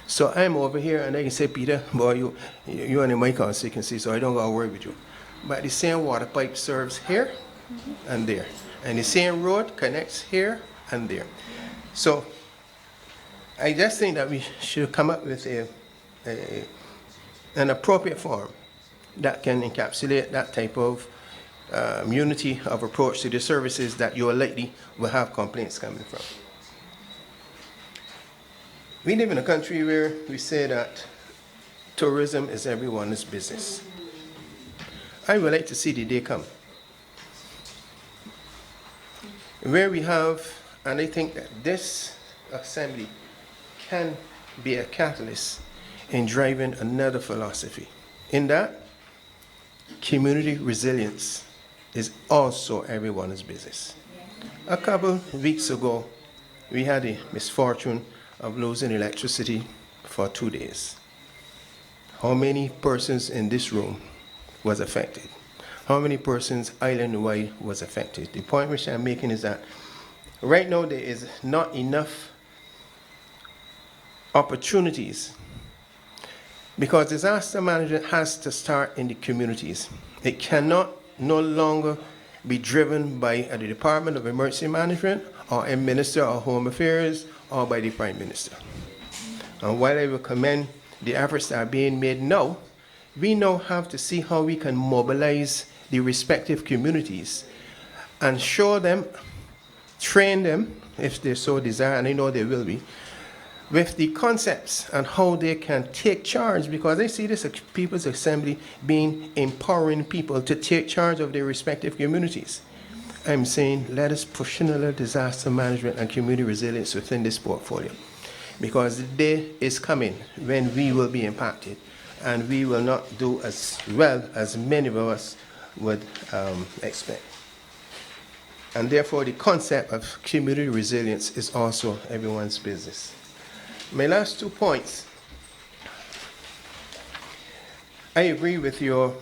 So I'm over here and I can say, Peter, boy, you're in my constituency, so I don't got to worry with you. But the same water pipe serves here and there. And the same road connects here and there. So I just think that we should come up with an appropriate form that can encapsulate that type of unity of approach to the services that you are likely will have complaints coming from. We live in a country where we say that tourism is everyone's business. I would like to see the day come where we have, and I think that this assembly can be a catalyst in driving another philosophy. In that, community resilience is also everyone's business. A couple of weeks ago, we had the misfortune of losing electricity for 2 days. How many persons in this room was affected? How many persons island-wide was affected? The point which I'm making is that right now there is not enough opportunities because disaster management has to start in the communities. It cannot no longer be driven by the Department of Emergency Management or a Minister of Home Affairs or by the Prime Minister. And while I will commend the efforts that are being made now, we now have to see how we can mobilize the respective communities and show them, train them, if they so desire, and I know they will be, with the concepts and how they can take charge, because I see this People's Assembly being empowering people to take charge of their respective communities. I'm saying let us push another disaster management and community resilience within this portfolio, because the day is coming when we will be impacted and we will not do as well as many of us would expect. And therefore the concept of community resilience is also everyone's business. My last 2 points. I agree with in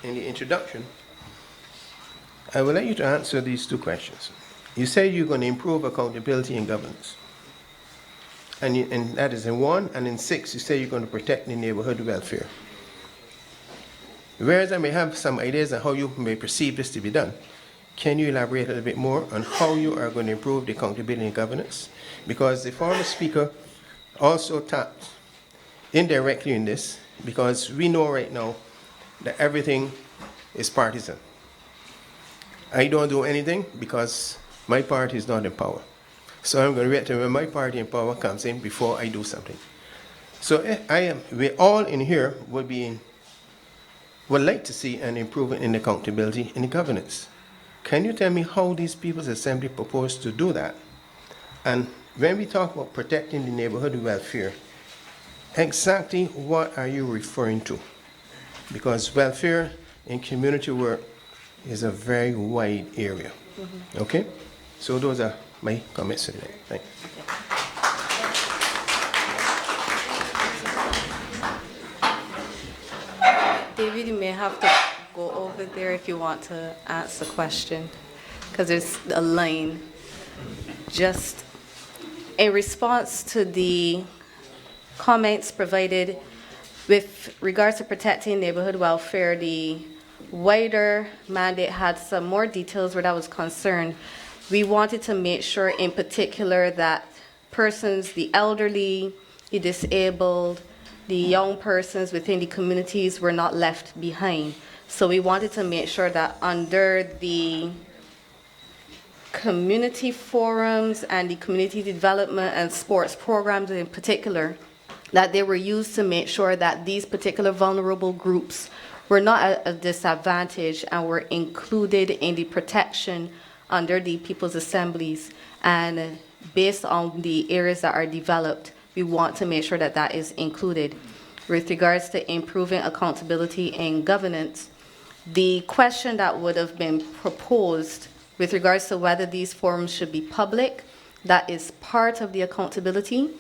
the introduction. I would like you to answer these 2 questions. You say you're going to improve accountability and governance. And that is in 1, and in 6, you say you're going to protect the neighborhood welfare. Whereas I may have some ideas on how you may perceive this to be done, can you elaborate a little bit more on how you are going to improve the accountability and governance? Because the former speaker also tapped indirectly in this, because we know right now that everything is partisan. I don't do anything because my party is not in power. So I'm going to wait till when my party in power comes in before I do something. So we all in here would like to see an improvement in accountability in the governance. Can you tell me how these People's Assembly propose to do that? And when we talk about protecting the neighborhood welfare, exactly what are you referring to? Because welfare in community work is a very wide area. Okay? So those are my comments today. Thanks. David, you may have to go over there if you want to ask the question, because there's a line. Just in response to the comments provided with regards to protecting neighborhood welfare, the wider mandate had some more details where that was concerned. We wanted to make sure in particular that persons, the elderly, the disabled, the young persons within the communities were not left behind. So we wanted to make sure that under the community forums and the community development and sports programs in particular, that they were used to make sure that these particular vulnerable groups were not at a disadvantage and were included in the protection under the People's Assemblies. And based on the areas that are developed, we want to make sure that that is included. With regards to improving accountability and governance, the question that would have been proposed with regards to whether these forums should be public, that is part of the accountability.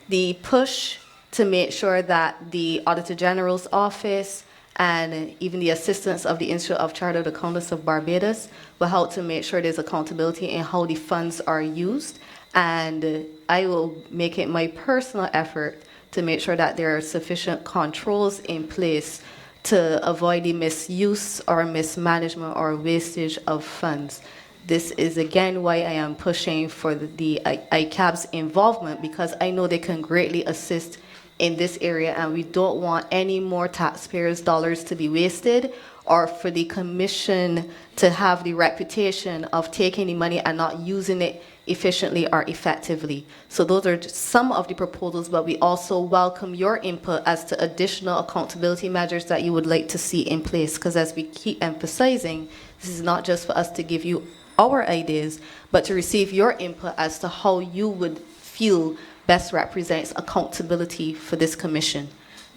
The push to make sure that the Auditor General's Office and even the assistance of the Institute of Chartered Accountants of Barbados will help to make sure there's accountability in how the funds are used. And I will make it my personal effort to make sure that there are sufficient controls in place to avoid the misuse or mismanagement or wastage of funds. This is again why I am pushing for the ICAB's involvement, because I know they can greatly assist in this area, and we don't want any more taxpayers' dollars to be wasted or for the commission to have the reputation of taking the money and not using it efficiently or effectively. So those are just some of the proposals, but we also welcome your input as to additional accountability measures that you would like to see in place, because as we keep emphasizing, this is not just for us to give you our ideas, but to receive your input as to how you would feel best represents accountability for this commission.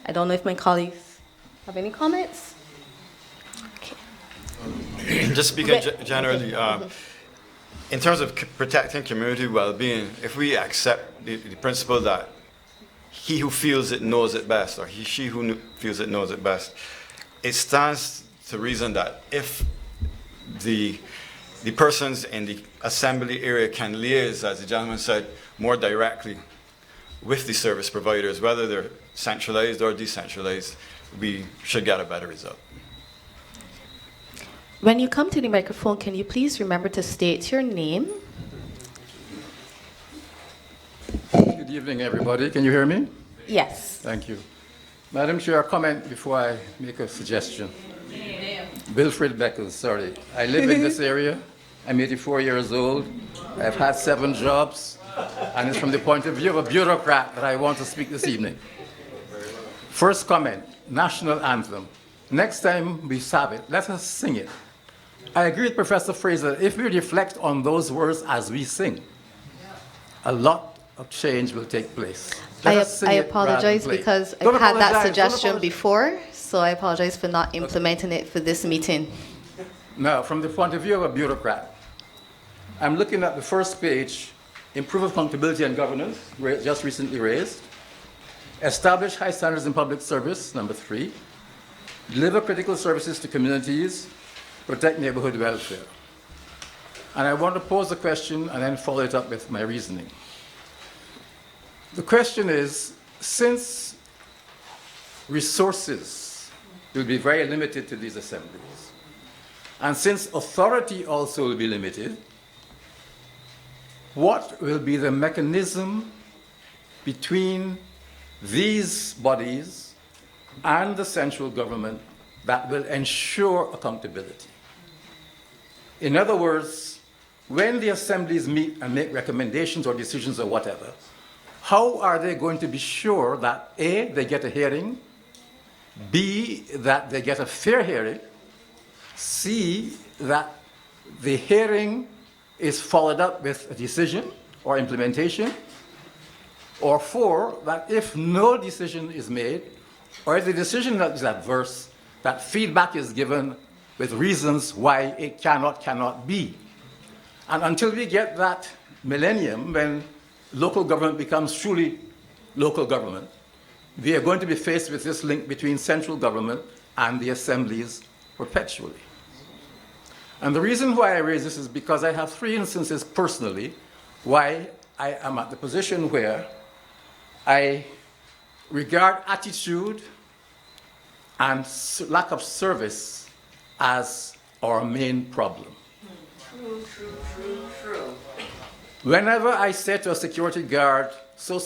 I don't know if my colleagues have any comments? Okay. Just speaking generally, in terms of protecting community well-being, if we accept the principle that he who feels it knows it best, or she who feels it knows it best, it stands to reason that if the persons in the assembly area can liaise, as the gentleman said, more directly with the service providers, whether they're centralized or decentralized, we should get a better result. When you come to the microphone, can you please remember to state your name? Good evening, everybody. Can you hear me? Yes. Thank you. Madam Chair, a comment before I make a suggestion. Wilfred Beckles, sorry. I live in this area. I'm 84 years old. I've had 7 jobs. And it's from the point of view of a bureaucrat that I want to speak this evening. First comment, national anthem. Next time we have it, let us sing it. I agree with Professor Fraser, if we reflect on those words as we sing, a lot of change will take place. I apologize because I've had that suggestion before, so I apologize for not implementing it for this meeting. Now, from the point of view of a bureaucrat, I'm looking at the first page, improve accountability and governance, just recently raised. Establish high standards in public service, number 3. Deliver critical services to communities, protect neighborhood welfare. And I want to pose a question and then follow it up with my reasoning. The question is, since resources will be very limited to these assemblies, and since authority also will be limited, what will be the mechanism between these bodies and the central government that will ensure accountability? In other words, when the assemblies meet and make recommendations or decisions or whatever, how are they going to be sure that A, they get a hearing, B, that they get a fair hearing, C, that the hearing is followed up with a decision or implementation, or 4, that if no decision is made, or if the decision is adverse, that feedback is given with reasons why it cannot be. And until we get that millennium when local government becomes truly local government, we are going to be faced with this link between central government and the assemblies perpetually. And the reason why I raise this is because I have 3 instances personally why I am at the position where I regard attitude and lack of service as our main problem. True. Whenever I say to a security guard, so,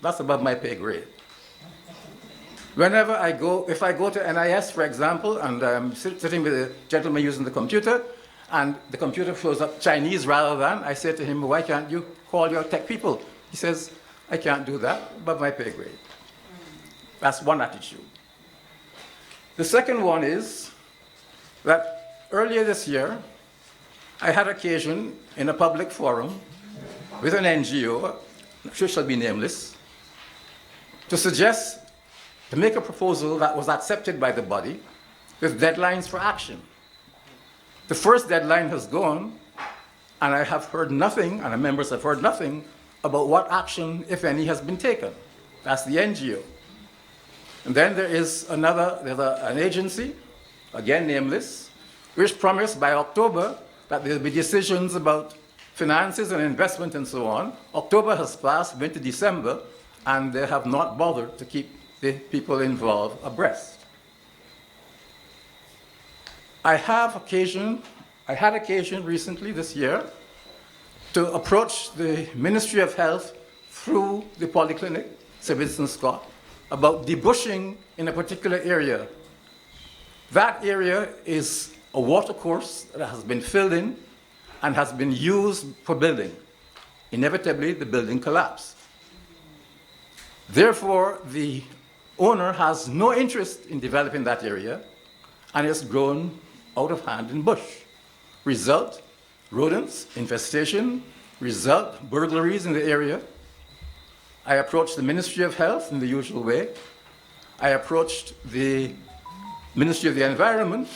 that's above my pay grade. Whenever I go, if I go to NIS, for example, and I'm sitting with a gentleman using the computer, and the computer shows up Chinese rather than, I say to him, why can't you call your tech people? He says, I can't do that, above my pay grade. That's one attitude. The second one is that earlier this year, I had occasion in a public forum with an NGO, which shall be nameless, to make a proposal that was accepted by the body with deadlines for action. The first deadline has gone, and I have heard nothing, and the members have heard nothing about what action, if any, has been taken. That's the NGO. And then there's an agency, again nameless, which promised by October that there'll be decisions about finances and investment and so on. October has passed, went to December, and they have not bothered to keep the people involved abreast. I had occasion recently this year to approach the Ministry of Health through the polyclinic, Sir Winston Scott, about debushing in a particular area. That area is a watercourse that has been filled in and has been used for building. Inevitably, the building collapsed. Therefore, the owner has no interest in developing that area, and it's grown out of hand in bush. Result, rodents, infestation. Result, burglaries in the area. I approached the Ministry of Health in the usual way. I approached the Ministry of the Environment,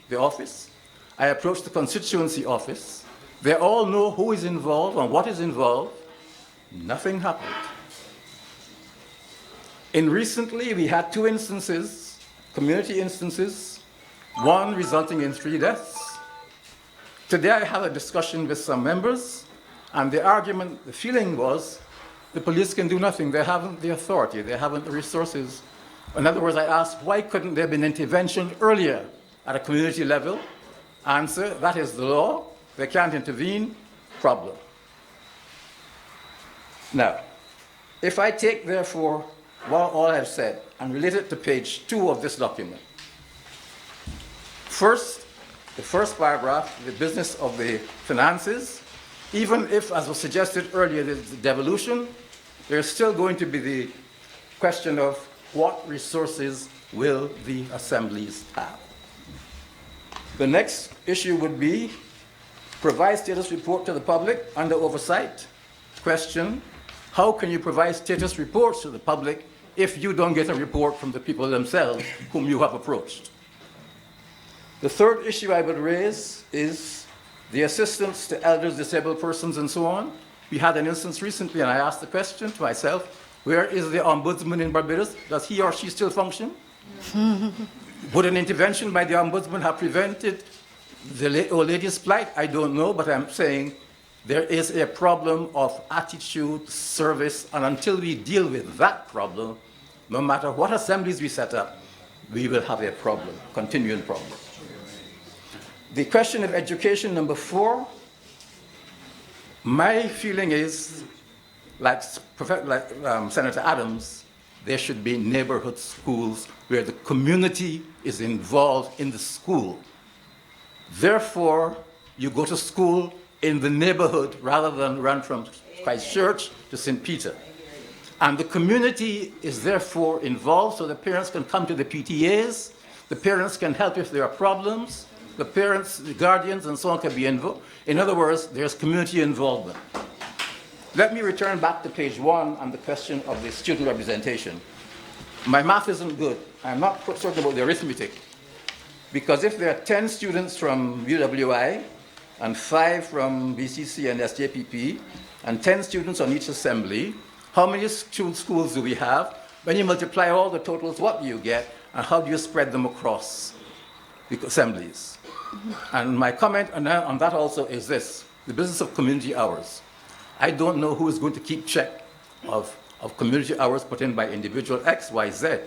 the office. I approached the constituency office. They all know who is involved and what is involved. Nothing happened. Recently, we had 2 instances, community instances, one resulting in 3 deaths. Today, I had a discussion with some members, and the feeling was, the police can do nothing. They haven't the authority. They haven't the resources. In other words, I asked, why couldn't there have been intervention earlier at a community level? Answer, that is the law. They can't intervene. Problem. Now, if I take, therefore, all I've said and relate it to page 2 of this document. First, the first paragraph, the business of the finances, even if, as was suggested earlier, there's devolution, there's still going to be the question of what resources will the assemblies have. The next issue would be provide status report to the public under oversight. Question, how can you provide status reports to the public if you don't get a report from the people themselves whom you have approached? The third issue I would raise is the assistance to elders, disabled persons, and so on. We had an instance recently, and I asked the question to myself, where is the ombudsman in Barbados? Does he or she still function? Would an intervention by the ombudsman have prevented the old lady's plight? I don't know, but I'm saying there is a problem of attitude, service, and until we deal with that problem, no matter what assemblies we set up, we will have a problem, continuing problem. The question of education, number 4, my feeling is, like Senator Adams, there should be neighborhood schools where the community is involved in the school. Therefore, You go to school in the neighborhood rather than run from Christchurch to St. Peter. And the community is therefore involved, so the parents can come to the PTAs, the parents can help if there are problems, the parents, the guardians, and so on can be involved. In other words, there's community involvement. Let me return back to page 1 on the question of the student representation. My math isn't good. I'm not certain about the arithmetic. Because if there are 10 students from UWI, and 5 from BCC and SJPP, and 10 students on each assembly, how many schools do we have? When you multiply all the totals, what do you get? And how do you spread them across the assemblies? And my comment on that also is this, the business of community hours. I don't know who is going to keep check of community hours put in by individual X, Y, Z.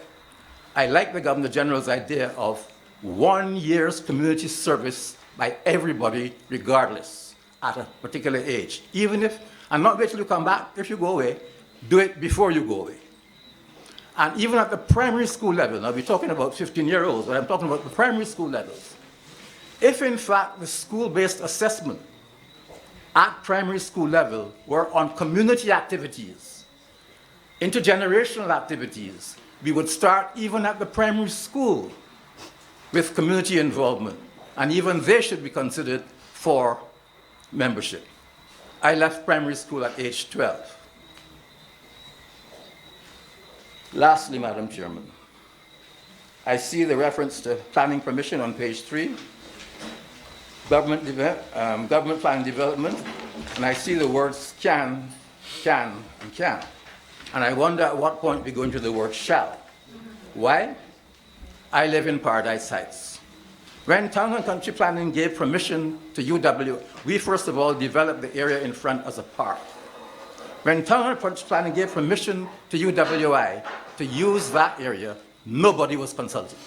I like the Governor General's idea of 1 year's community service by everybody, regardless, at a particular age. Even if, and not wait till you come back, if you go away, do it before you go away. And even at the primary school level, now we're talking about 15-year-olds, but I'm talking about the primary school levels. If in fact the school-based assessment at primary school level were on community activities, intergenerational activities, we would start even at the primary school with community involvement. And even they should be considered for membership. I left primary school at age 12. Lastly, Madam Chairman, I see the reference to planning permission on page 3, government planning development, and I see the words can, and can. And I wonder at what point we go into the word shall. Why? I live in Paradise Heights. When Town and Country Planning gave permission to UW, we first of all developed the area in front as a park. When Town and Country Planning gave permission to UWI to use that area, nobody was consulted.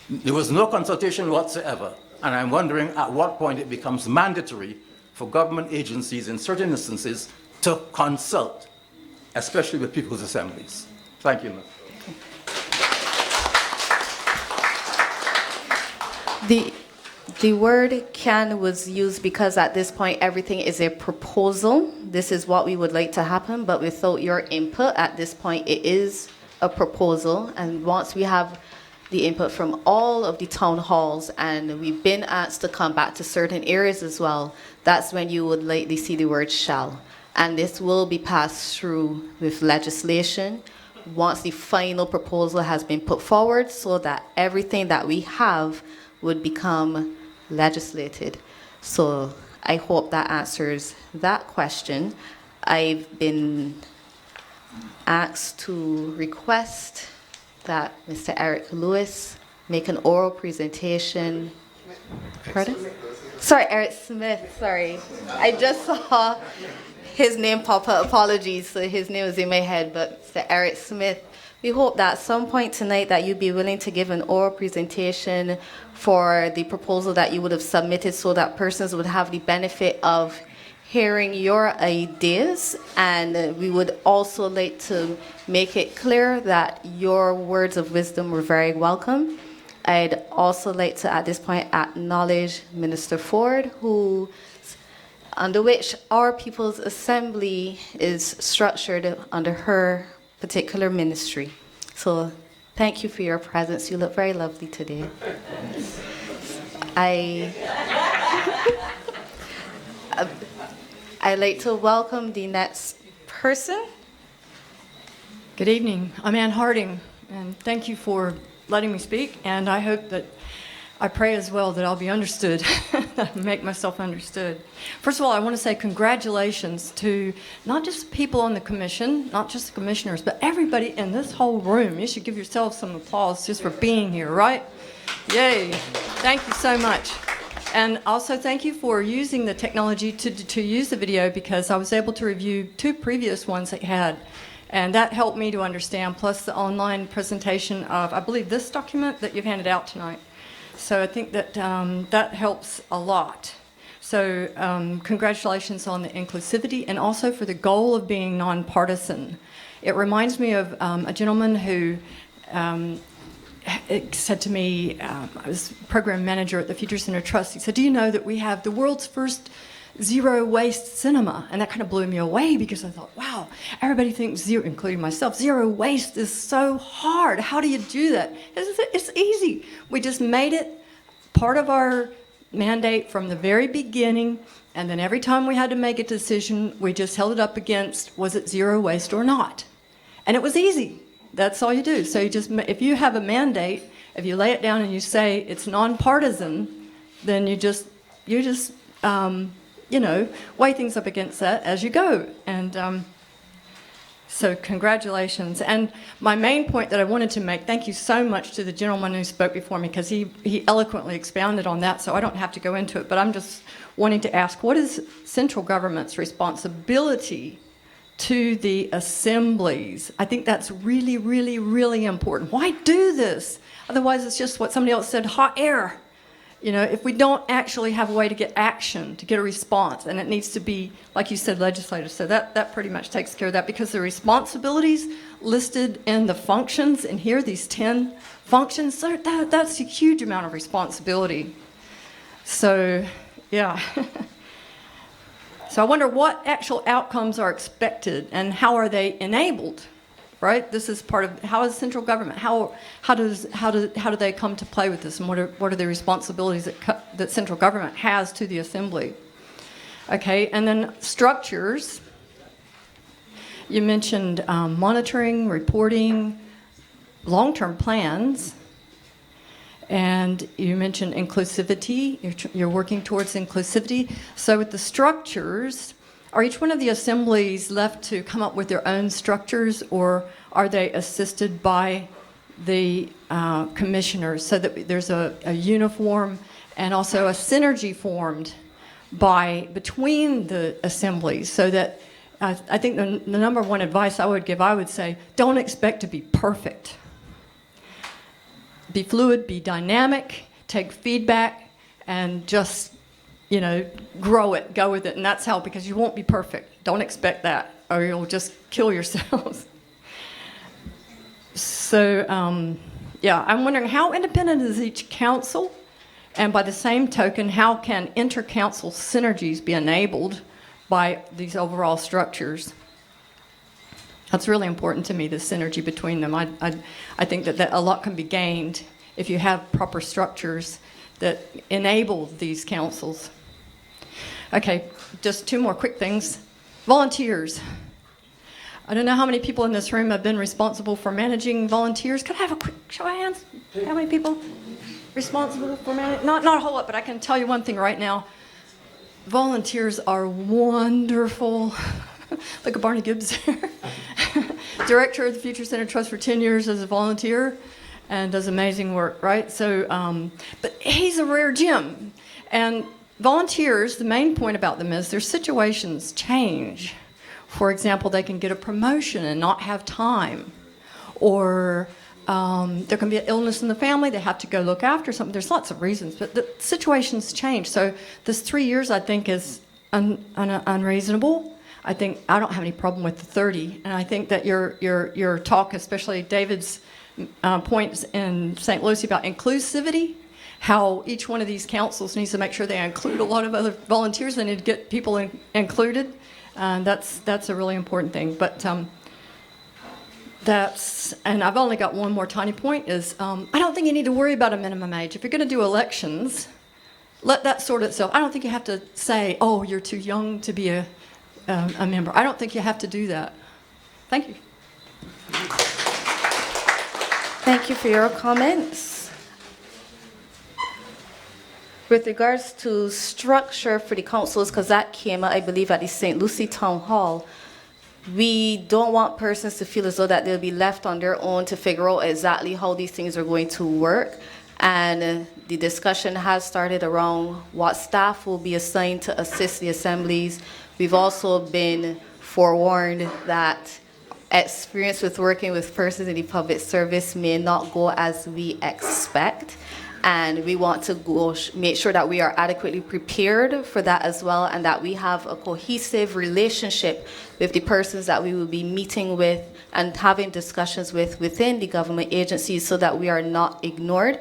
There was no consultation whatsoever, and I'm wondering at what point it becomes mandatory for government agencies in certain instances to consult, especially with people's assemblies. Thank you, ma'am. The word can was used because at this point everything is a proposal. This is what we would like to happen, but without your input at this point it is a proposal. And once we have the input from all of the town halls and we've been asked to come back to certain areas as well, that's when you would likely see the word shall. And this will be passed through with legislation once the final proposal has been put forward so that everything that we have would become legislated. So I hope that answers that question. I've been asked to request that Mr. Eric Lewis make an oral presentation. Pardon? Sorry, Eric Smith, sorry. I just saw his name pop up, apologies, so his name was in my head, but Mr. Eric Smith. We hope that at some point tonight that you'd be willing to give an oral presentation for the proposal that you would have submitted so that persons would have the benefit of hearing your ideas. And we would also like to make it clear that your words of wisdom were very welcome. I'd also like to, at this point, acknowledge Minister Ford, under which our People's Assembly is structured under her particular ministry. So thank you for your presence. You look very lovely today. I'd like to welcome the next person. Good evening. I'm Ann Harding, and thank you for letting me speak, and I pray as well that I'll be understood, that I make myself understood. First of all, I want to say congratulations to not just people on the commission, not just the commissioners, but everybody in this whole room. You should give yourselves some applause just for being here, right? Yay. Thank you so much. And also thank you for using the technology to use the video, because I was able to review 2 previous ones that you had. And that helped me to understand, plus the online presentation of, I believe, this document that you've handed out tonight. So I think that that helps a lot. So congratulations on the inclusivity and also for the goal of being nonpartisan. It reminds me of a gentleman who said to me, I was program manager at the Future Center Trust. He said, "Do you know that we have the world's first zero waste cinema?" And that kind of blew me away because I thought, wow, everybody thinks zero, including myself, zero waste is so hard. How do you do that? It's easy. We just made it part of our mandate from the very beginning, and then every time we had to make a decision, we just held it up against, was it zero waste or not? And it was easy. That's all you do. So you just, if you have a mandate, if you lay it down and you say it's nonpartisan, then you just weigh things up against that as you go. And so congratulations. And my main point that I wanted to make, thank you so much to the gentleman who spoke before me, because he eloquently expounded on that, so I don't have to go into it, but I'm just wanting to ask, what is central government's responsibility to the assemblies? I think that's really, really, really important. Why do this? Otherwise, it's just what somebody else said, hot air. You know, if we don't actually have a way to get action, to get a response, and it needs to be, like you said, legislative. So that pretty much takes care of that, because the responsibilities listed in the functions, and here, these 10 functions, that's a huge amount of responsibility. So, yeah. So I wonder what actual outcomes are expected and how are they enabled, right? This is part of, how is central government, how do they come to play with this, and what are the responsibilities that central government has to the assembly? Okay, and then structures. You mentioned monitoring, reporting, long-term plans, and you mentioned inclusivity. You're working towards inclusivity. So with the structures, are each one of the assemblies left to come up with their own structures, or are they assisted by the commissioners, so that there's a uniform and also a synergy formed between the assemblies, so that I think the number one advice I would give, I would say, don't expect to be perfect. Be fluid, be dynamic, take feedback, and just, grow it, go with it. And that's how, because you won't be perfect. Don't expect that, or you'll just kill yourselves. So, I'm wondering, how independent is each council? And by the same token, how can inter-council synergies be enabled by these overall structures? That's really important to me, the synergy between them. I think that a lot can be gained if you have proper structures that enable these councils. Okay, just two more quick things. Volunteers. I don't know how many people in this room have been responsible for managing volunteers. Could I have a quick show of hands? How many people responsible for managing? Not a whole lot, but I can tell you one thing right now. Volunteers are wonderful. Look at Barney Gibbs here. Director of the Future Center Trust for 10 years as a volunteer, and does amazing work, right? So, but he's a rare gem. And volunteers, the main point about them is their situations change. For example, they can get a promotion and not have time. Or there can be an illness in the family, they have to go look after something. There's lots of reasons, but the situations change. So this 3 years, I think, is unreasonable. I don't have any problem with the 30, and I think that your talk, especially David's points in St. Lucie about inclusivity, how each one of these councils needs to make sure they include a lot of other volunteers. They need to get people included. That's a really important thing. But and I've only got one more tiny point, is I don't think you need to worry about a minimum age. If you're going to do elections, let that sort itself. I don't think you have to say, oh, you're too young to be a member. I don't think you have to do that. Thank you. Thank you for your comments. With regards to structure for the councils, because that came out, I believe, at the St. Lucie Town Hall, we don't want persons to feel as though that they'll be left on their own to figure out exactly how these things are going to work. And the discussion has started around what staff will be assigned to assist the assemblies. We've also been forewarned that experience with working with persons in the public service may not go as we expect. And we want to make sure that we are adequately prepared for that as well, and that we have a cohesive relationship with the persons that we will be meeting with and having discussions with within the government agencies, so that we are not ignored.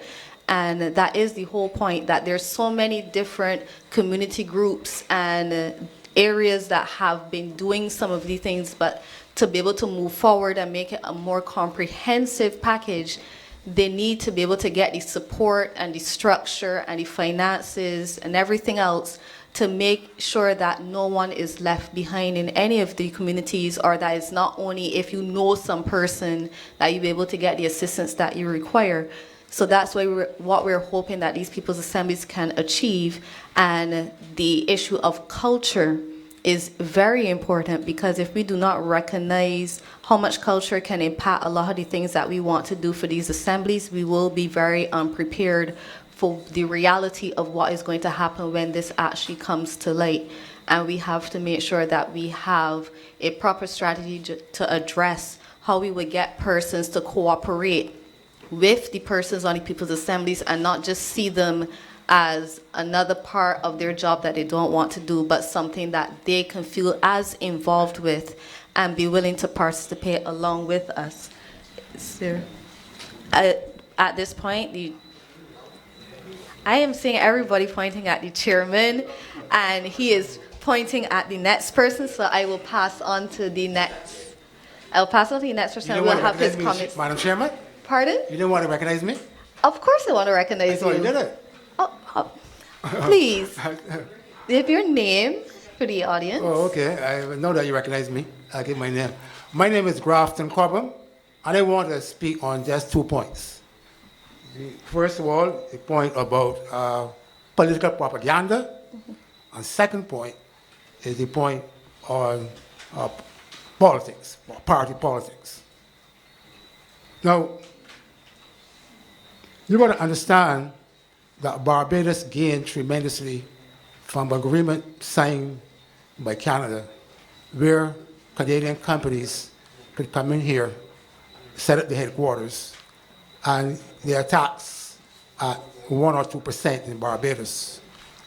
And that is the whole point, that there's so many different community groups and areas that have been doing some of these things, but to be able to move forward and make it a more comprehensive package, they need to be able to get the support and the structure and the finances and everything else to make sure that no one is left behind in any of the communities, or that it's not only if you know some person that you'll be able to get the assistance that you require. So that's what we're hoping that these people's assemblies can achieve. And the issue of culture is very important, because if we do not recognize how much culture can impact a lot of the things that we want to do for these assemblies, we will be very unprepared for the reality of what is going to happen when this actually comes to light. And we have to make sure that we have a proper strategy to address how we would get persons to cooperate with the persons on the people's assemblies, and not just see them as another part of their job that they don't want to do, but something that they can feel as involved with and be willing to participate along with us. So, at this point, I am seeing everybody pointing at the chairman, and he is pointing at the next person, so I will pass on to the next. I'll pass on to the next person, and we'll have his comments. Madam Chairman? Pardon? You didn't want to recognize me? Of course I want to recognize I thought you. you did it. Please, give your name for the audience. Oh, okay. I know that you recognize me. I'll give my name. My name is Grafton Cobham, and I want to speak on just 2 points. First of all, the point about political propaganda, and second point is the point on politics, party politics. Now, you've got to understand that Barbados gained tremendously from an agreement signed by Canada, where Canadian companies could come in here, set up the headquarters, and they are taxed at 1 or 2% in Barbados,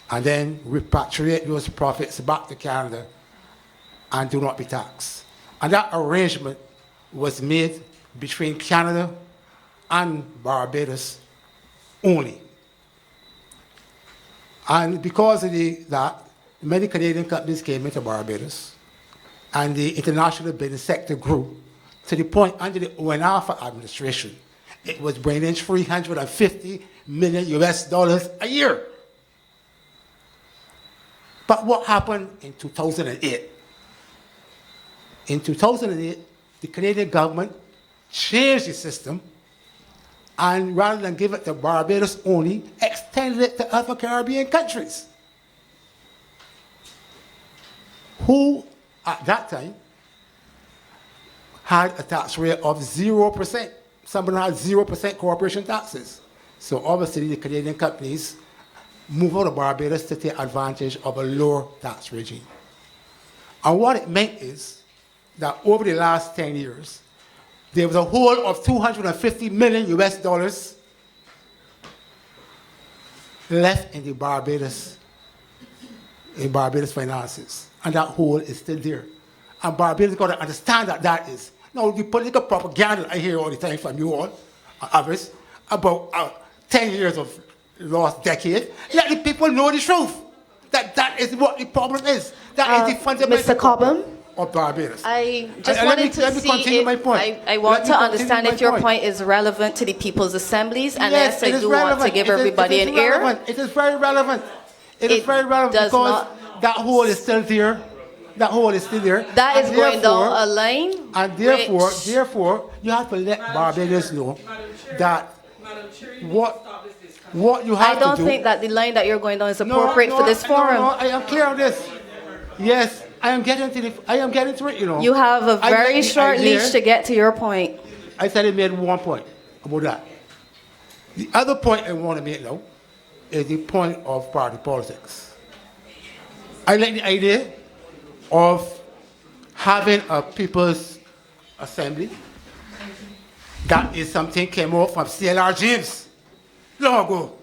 and then repatriate those profits back to Canada and do not be taxed. And that arrangement was made between Canada and Barbados only. And because of that, many Canadian companies came into Barbados, and the international business sector grew to the point under the ONAFA administration, it was bringing in $350 million a year. But what happened in 2008? In 2008, the Canadian government changed the system, and rather than give it to Barbados only, extended it to other Caribbean countries, who at that time had a tax rate of 0%. Some of them had 0% corporation taxes. So obviously the Canadian companies moved out of Barbados to take advantage of a lower tax regime. And what it meant is that over the last 10 years, there was a hole of $250 million left in the Barbados finances. And that hole is still there. And Barbados got to understand that that is. Now, the political propaganda I hear all the time from you all, others, about 10 years of lost decade, let the people know the truth. That is what the problem is. That is the fundamental Mr. Cobham? of Barbados. I just wanted to see if, my point. I want to understand if your point is relevant to the people's assemblies, and yes, I do want to give everybody an ear. It is very relevant. It is very relevant because that hole is still there. That hole is still there. That is going down a line. And therefore, you have to let Barbados know that what you have to do. I don't think that the line that you're going down is appropriate for this forum. No, I am clear on this. Yes, I am getting to it, you know. You have a very short leash to get to your point. I said I made 1 point about that. The other point I want to make now is the point of party politics. I like the idea of having a people's assembly. That is something came out from CLR James long ago.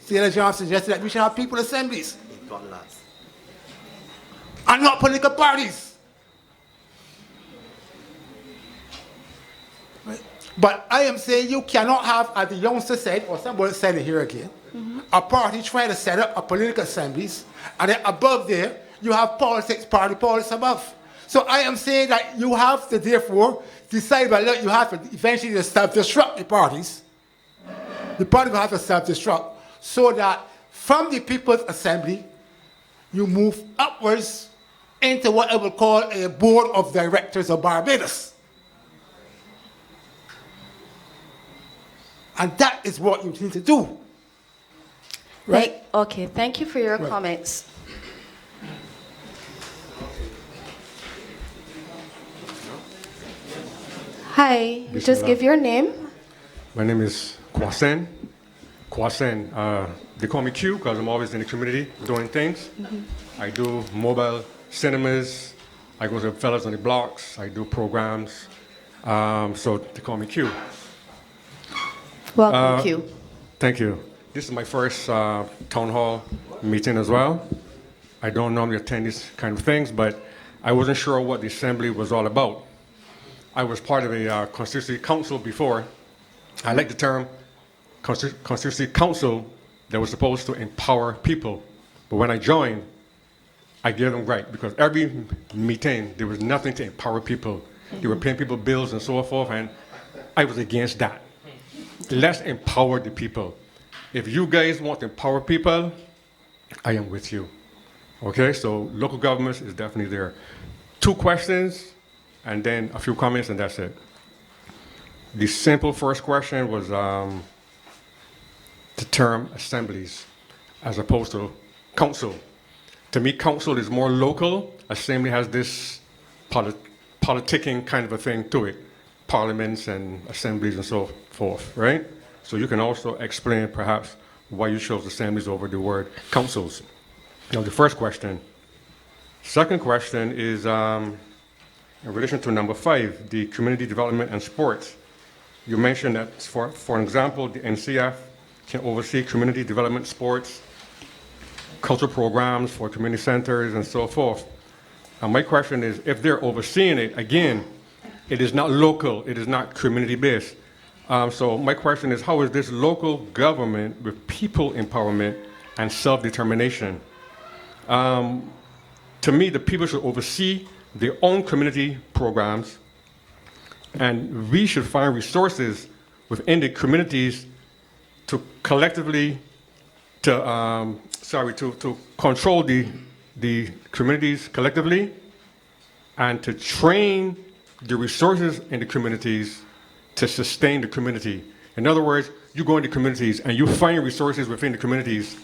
Taylor Johnson suggested that we should have people assemblies. And not political parties. Right? But I am saying you cannot have, as the youngster said, or somebody said it here again, a party trying to set up a political assemblies, and then above there, you have politics, party politics above. So I am saying that you have to therefore decide whether you have to eventually self-destruct the parties. The party will have to self-destruct so that from the People's Assembly, you move upwards into what I would call a board of directors of Barbados. And that is what you need to do. Right? Okay, thank you for your comments. Hi, just give your name. My name is Kwasen. Kwasen. They call me Q because I'm always in the community doing things. I do mobile cinemas. I go to fellas on the blocks. I do programs. So they call me Q. Welcome, Q. Thank you. This is my first town hall meeting as well. I don't normally attend these kind of things, but I wasn't sure what the assembly was all about. I was part of a constituency council before. I like the term constituency council that was supposed to empower people. But when I joined, I gave them right, because every meeting, there was nothing to empower people. They were paying people bills and so forth, and I was against that. Let's empower the people. If you guys want to empower people, I am with you. Okay, so local governments is definitely there. 2 questions, and then a few comments, and that's it. The simple first question was the term assemblies as opposed to council. To me, council is more local. Assembly has this politicking kind of a thing to it. Parliaments and assemblies and so forth, right? So you can also explain perhaps why you chose assemblies over the word councils. Now, the first question. Second question is in relation to number 5, the community development and sports. You mentioned that, for example, the NCF can oversee community development, sports, cultural programs for community centers and so forth. And my question is, if they're overseeing it, again, it is not local, it is not community-based. So my question is, how is this local government with people empowerment and self-determination? To me, the people should oversee their own community programs, and we should find resources within the communities to collectively, to control the communities collectively, and to train the resources in the communities to sustain the community. In other words, you go into communities and you find resources within the communities,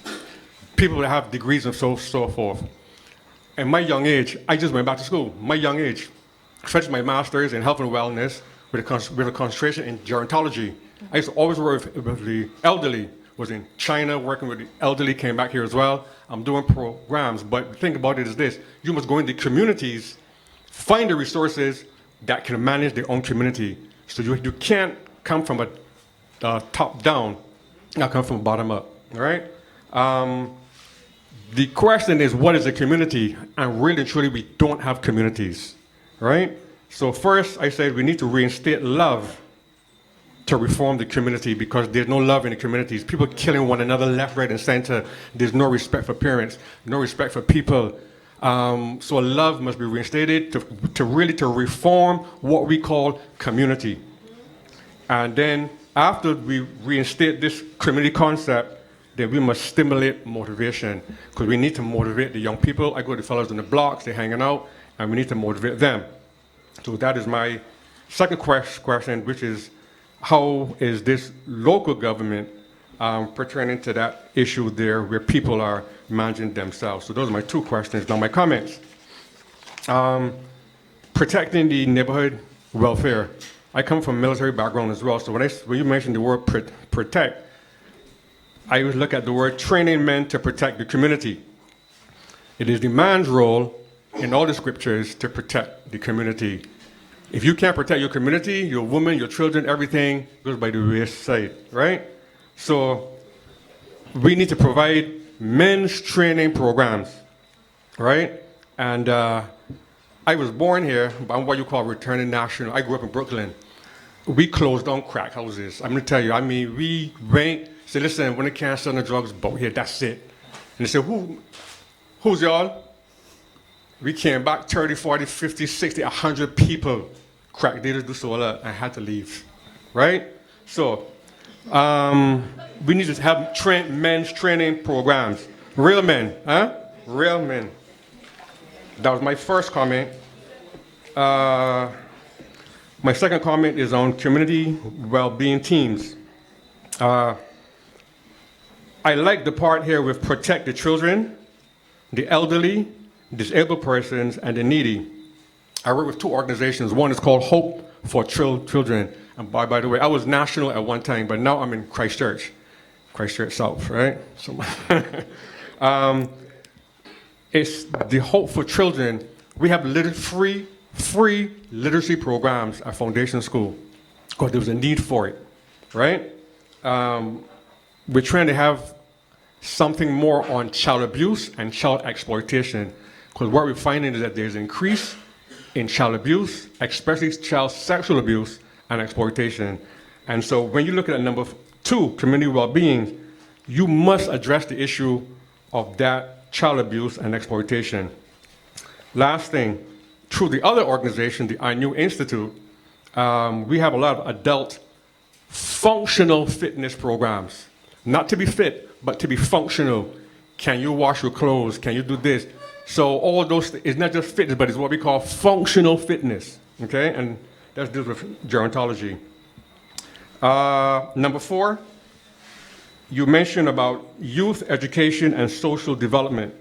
people that have degrees and so forth. At my young age, I just went back to school. My young age, finished my master's in health and wellness with a concentration in gerontology. I used to always work with the elderly. Was in China working with the elderly, came back here as well. I'm doing programs, but the thing about it is this: you must go into communities, find the resources that can manage their own community. So you can't come from a top down, not come from a bottom up, all right? The question is, what is a community? And really, truly, we don't have communities, right? So first, I said we need to reinstate love to reform the community, because there's no love in the communities. People killing one another left, right, and center. There's no respect for parents, no respect for people. So love must be reinstated to really reform what we call community. And then after we reinstate this community concept, then we must stimulate motivation, because we need to motivate the young people. I go to the fellows on the blocks, they're hanging out, and we need to motivate them. So that is my second question, which is, how is this local government pertaining to that issue there where people are managing themselves? So those are my 2 questions. Now my comments. Protecting the neighborhood welfare. I come from a military background as well, so when you mention the word protect, I would look at the word training men to protect the community. It is the man's role in all the scriptures to protect the community. If you can't protect your community, your woman, your children, everything goes by the wayside, right? So we need to provide men's training programs, right? And I was born here, but I'm what you call returning national. I grew up in Brooklyn. We closed down crack houses. I'm gonna tell you, I mean, we went, say, listen, when they can't sell the drugs, but here, that's it. And they said, who's y'all? We came back 30, 40, 50, 60, 100 people. Crack dealers do so a lot and had to leave, right? So, we need to have men's training programs. Real men, huh? Real men. That was my first comment. My second comment is on community well-being teams. I like the part here with protect the children, the elderly, disabled persons, and the needy. I work with two organizations. One is called Hope for Children. And by the way, I was national at one time, but now I'm in Christchurch South, right? So, it's the Hope for Children. We have free literacy programs at Foundation School because there was a need for it, right? We're trying to have something more on child abuse and child exploitation because what we're finding is that there's an increase in child abuse, especially child sexual abuse and exploitation. And so when you look at number 2, community well-being, you must address the issue of that child abuse and exploitation. Last thing, through the other organization, the INU Institute, we have a lot of adult functional fitness programs. Not to be fit, but to be functional. Can you wash your clothes? Can you do this? So all those, it's not just fitness, but it's what we call functional fitness, okay? And that deals with gerontology. Number 4, you mentioned about youth education and social development.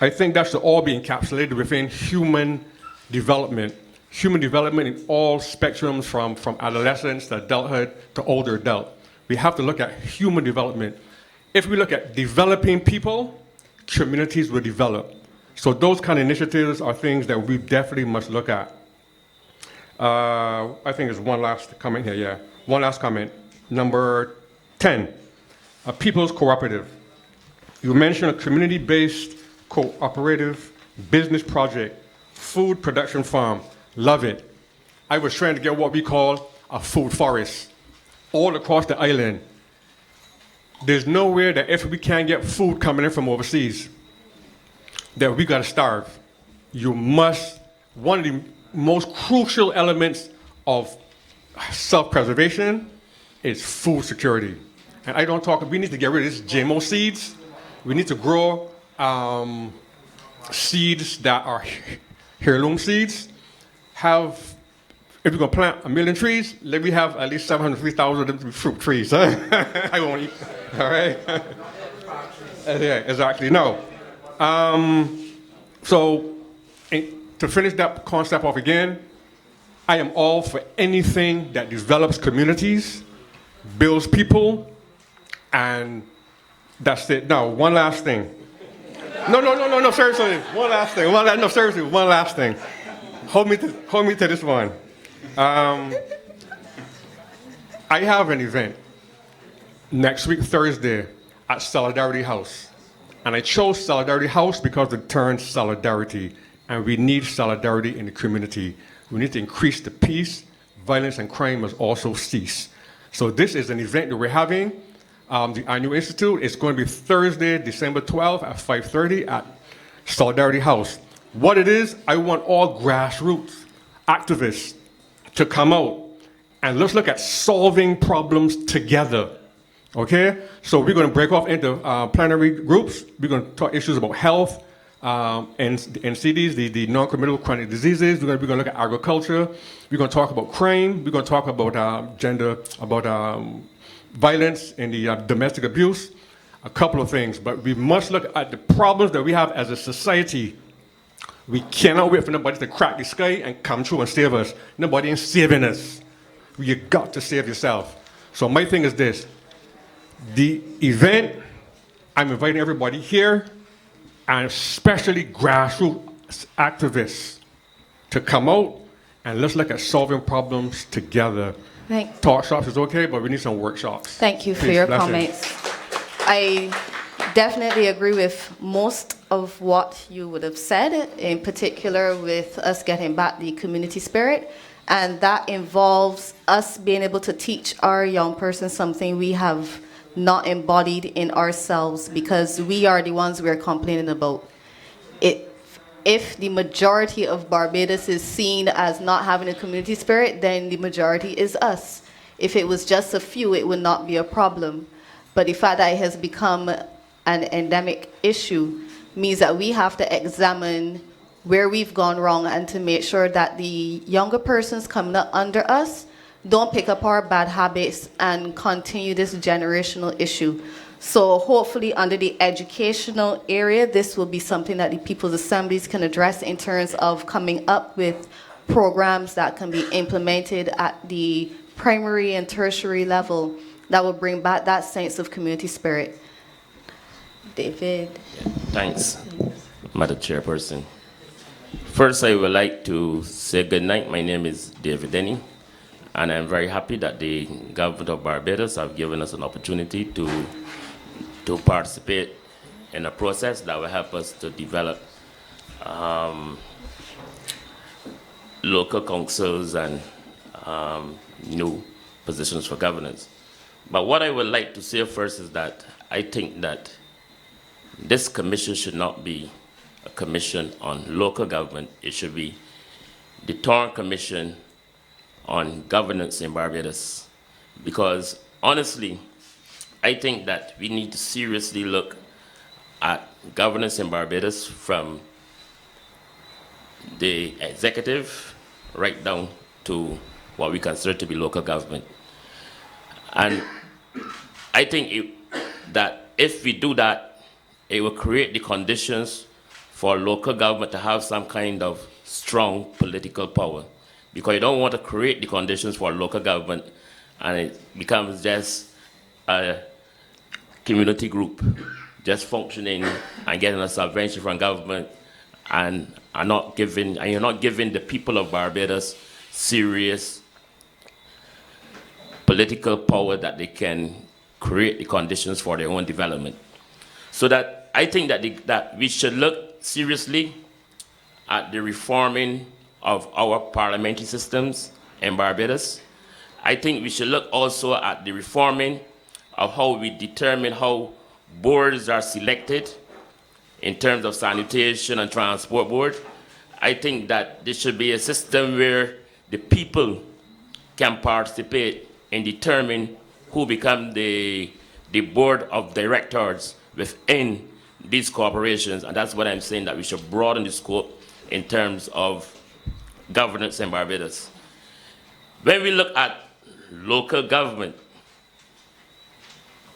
I think that should all be encapsulated within human development. Human development in all spectrums from adolescence to adulthood to older adult. We have to look at human development. If we look at developing people, communities will develop. So those kind of initiatives are things that we definitely must look at. I think there's one last comment here, yeah. One last comment. Number 10, a people's cooperative. You mentioned a community-based cooperative business project, food production farm. Love it. I was trying to get what we call a food forest all across the island. There's nowhere that if we can't get food coming in from overseas, that we gotta starve. You must, one of the most crucial elements of self-preservation is food security. And I don't talk, we need to get rid of this GMO seeds. We need to grow seeds that are heirloom seeds. If you're gonna plant 1 million trees, let me have at least 750,000 of them fruit trees. Huh? I won't eat. All right. Yeah, exactly. No. So to finish that concept off again, I am all for anything that develops communities, builds people, and that's it. Now, one last thing. No, seriously. One last thing. One last thing. Hold me to this one. I have an event next week, Thursday, at Solidarity House. And I chose Solidarity House because it turns solidarity. And we need solidarity in the community. We need to increase the peace, violence, and crime must also cease. So this is an event that we're having. The INU Institute is going to be Thursday, December 12th at 5:30 at Solidarity House. What it is, I want all grassroots activists to come out and let's look at solving problems together, okay? So we're going to break off into plenary groups. We're going to talk issues about health, and NCDs, the non-communicable chronic diseases. We're going to look at agriculture. We're going to talk about crime. We're going to talk about violence and the domestic abuse, a couple of things. But we must look at the problems that we have as a society. We cannot wait for nobody to crack the sky and come through and save us. Nobody is saving us. You got to save yourself. So my thing is this. The event, I'm inviting everybody here, and especially grassroots activists, to come out and let's look at solving problems together. Talk shops is okay, but we need some workshops. Thank you for Please, your blessings. comments. I definitely agree with most of what you would have said, in particular with us getting back the community spirit. And that involves us being able to teach our young person something we have not embodied in ourselves, because we are the ones we're complaining about. If the majority of Barbados is seen as not having a community spirit, then the majority is us. If it was just a few, it would not be a problem. But the fact that it has become an endemic issue means that we have to examine where we've gone wrong and to make sure that the younger persons coming up under us don't pick up our bad habits and continue this generational issue. So hopefully under the educational area, this will be something that the People's Assemblies can address in terms of coming up with programs that can be implemented at the primary and tertiary level that will bring back that sense of community spirit. David. Thanks, Madam Chairperson. First, I would like to say good night. My name is David Denny, and I'm very happy that the government of Barbados have given us an opportunity to participate in a process that will help us to develop local councils and new positions for governance. But what I would like to say first is that I think that this commission should not be a commission on local government. It should be the Thorne Commission on Governance in Barbados. Because honestly, I think that we need to seriously look at governance in Barbados from the executive right down to what we consider to be local government. And I think that if we do that, it will create the conditions for local government to have some kind of strong political power. Because you don't want to create the conditions for local government and it becomes just a community group just functioning and getting a subvention from government and you're not giving the people of Barbados serious political power that they can create the conditions for their own development. So that I think that we should look seriously at the reforming of our parliamentary systems in Barbados. I think we should look also at the reforming of how we determine how boards are selected in terms of sanitation and transport board. I think that there should be a system where the people can participate in determining who become the board of directors within these corporations. And that's what I'm saying, that we should broaden the scope in terms of governance in Barbados. When we look at local government,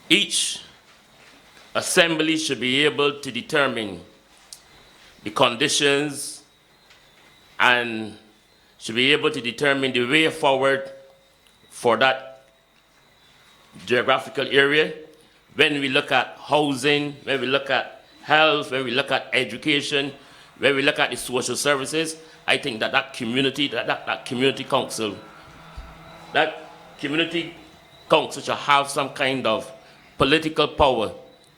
each assembly should be able to determine the conditions and should be able to determine the way forward for that geographical area. When we look at housing, when we look at health, when we look at education, when we look at the social services, I think that community council should have some kind of political power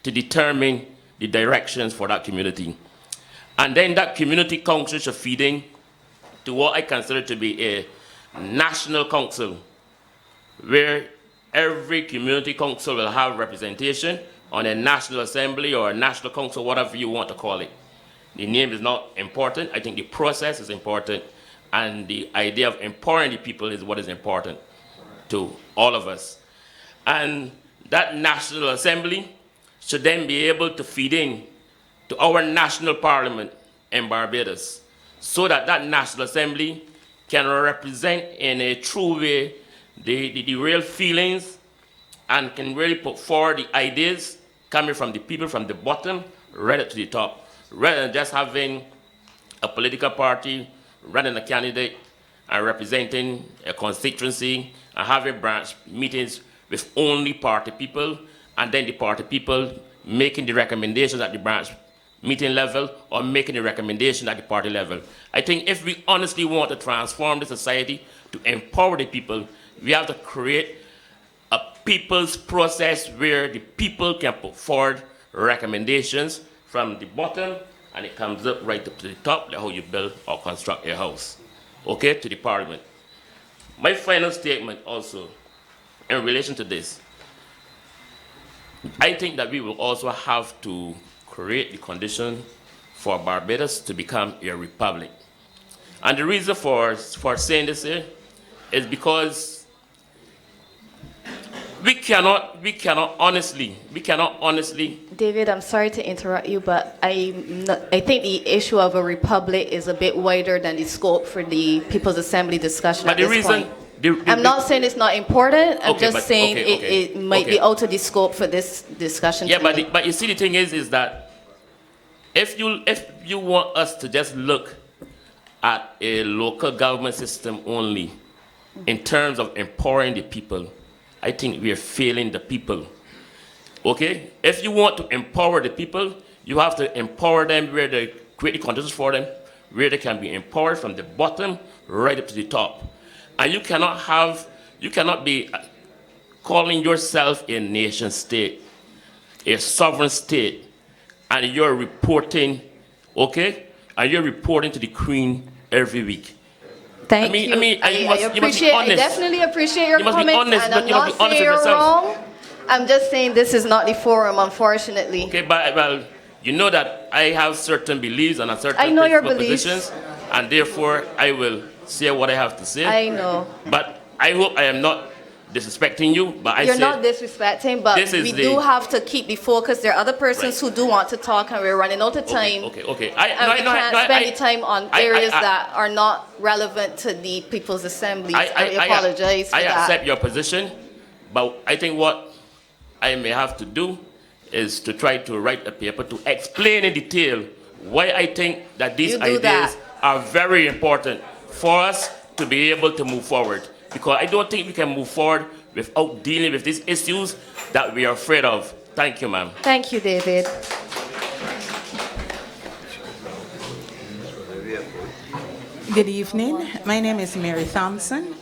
to determine the directions for that community. And then that community council should feed in to what I consider to be a national council, where every community council will have representation on a national assembly or a national council, whatever you want to call it. The name is not important. I think the process is important, and the idea of empowering the people is what is important to all of us. And that National Assembly should then be able to feed in to our national parliament in Barbados, so that that National Assembly can represent in a true way the real feelings and can really put forward the ideas coming from the people from the bottom right up to the top, rather than just having a political party running a candidate and representing a constituency and having branch meetings with only party people, and then the party people making the recommendations at the branch meeting level or making the recommendation at the party level. I think if we honestly want to transform the society to empower the people, we have to create people's process where the people can put forward recommendations from the bottom and it comes up right up to the top, like how you build or construct your house, okay, to the parliament. My final statement also in relation to this, I think that we will also have to create the condition for Barbados to become a republic. And the reason for saying this here is because we cannot honestly. David, I'm sorry to interrupt you, but I think the issue of a republic is a bit wider than the scope for the People's Assembly discussion But at the this reason, point. I'm not saying it's not important. I'm Okay, just saying it might be out of the scope for this discussion. Yeah, tonight. but you see, the thing is that if you want us to just look at a local government system only in terms of empowering the people, I think we are failing the people. Okay? If you want to empower the people, you have to empower them where they create the conditions for them, where they can be empowered from the bottom right up to the top. And you cannot be calling yourself a nation state, a sovereign state, and you're reporting, okay? And you're reporting to the Queen every week. Thank you. You must be honest. I definitely appreciate your You must be comments, honest, and but I'm you must not be honest saying with you're yourself. wrong. I'm just saying this is not the forum, unfortunately. Okay, but well, you know that I have certain beliefs and a certain I know your principal beliefs. positions, and therefore I will say what I have to say. I know. But I hope I am not disrespecting you, but You're not disrespecting, but this is we the- do have to keep the focus. There are other persons who do want to talk, and we're running out of time. Okay. And we can't spend the time on areas that are not relevant to the People's Assembly. I apologize for I that. accept your position, but I think what I may have to do is to try to write a paper to explain in detail why I think that these You do ideas that. are very important for us to be able to move forward. Because I don't think we can move forward without dealing with these issues that we are afraid of. Thank you, ma'am. Thank you, David. Good evening. My name is Mary Thompson,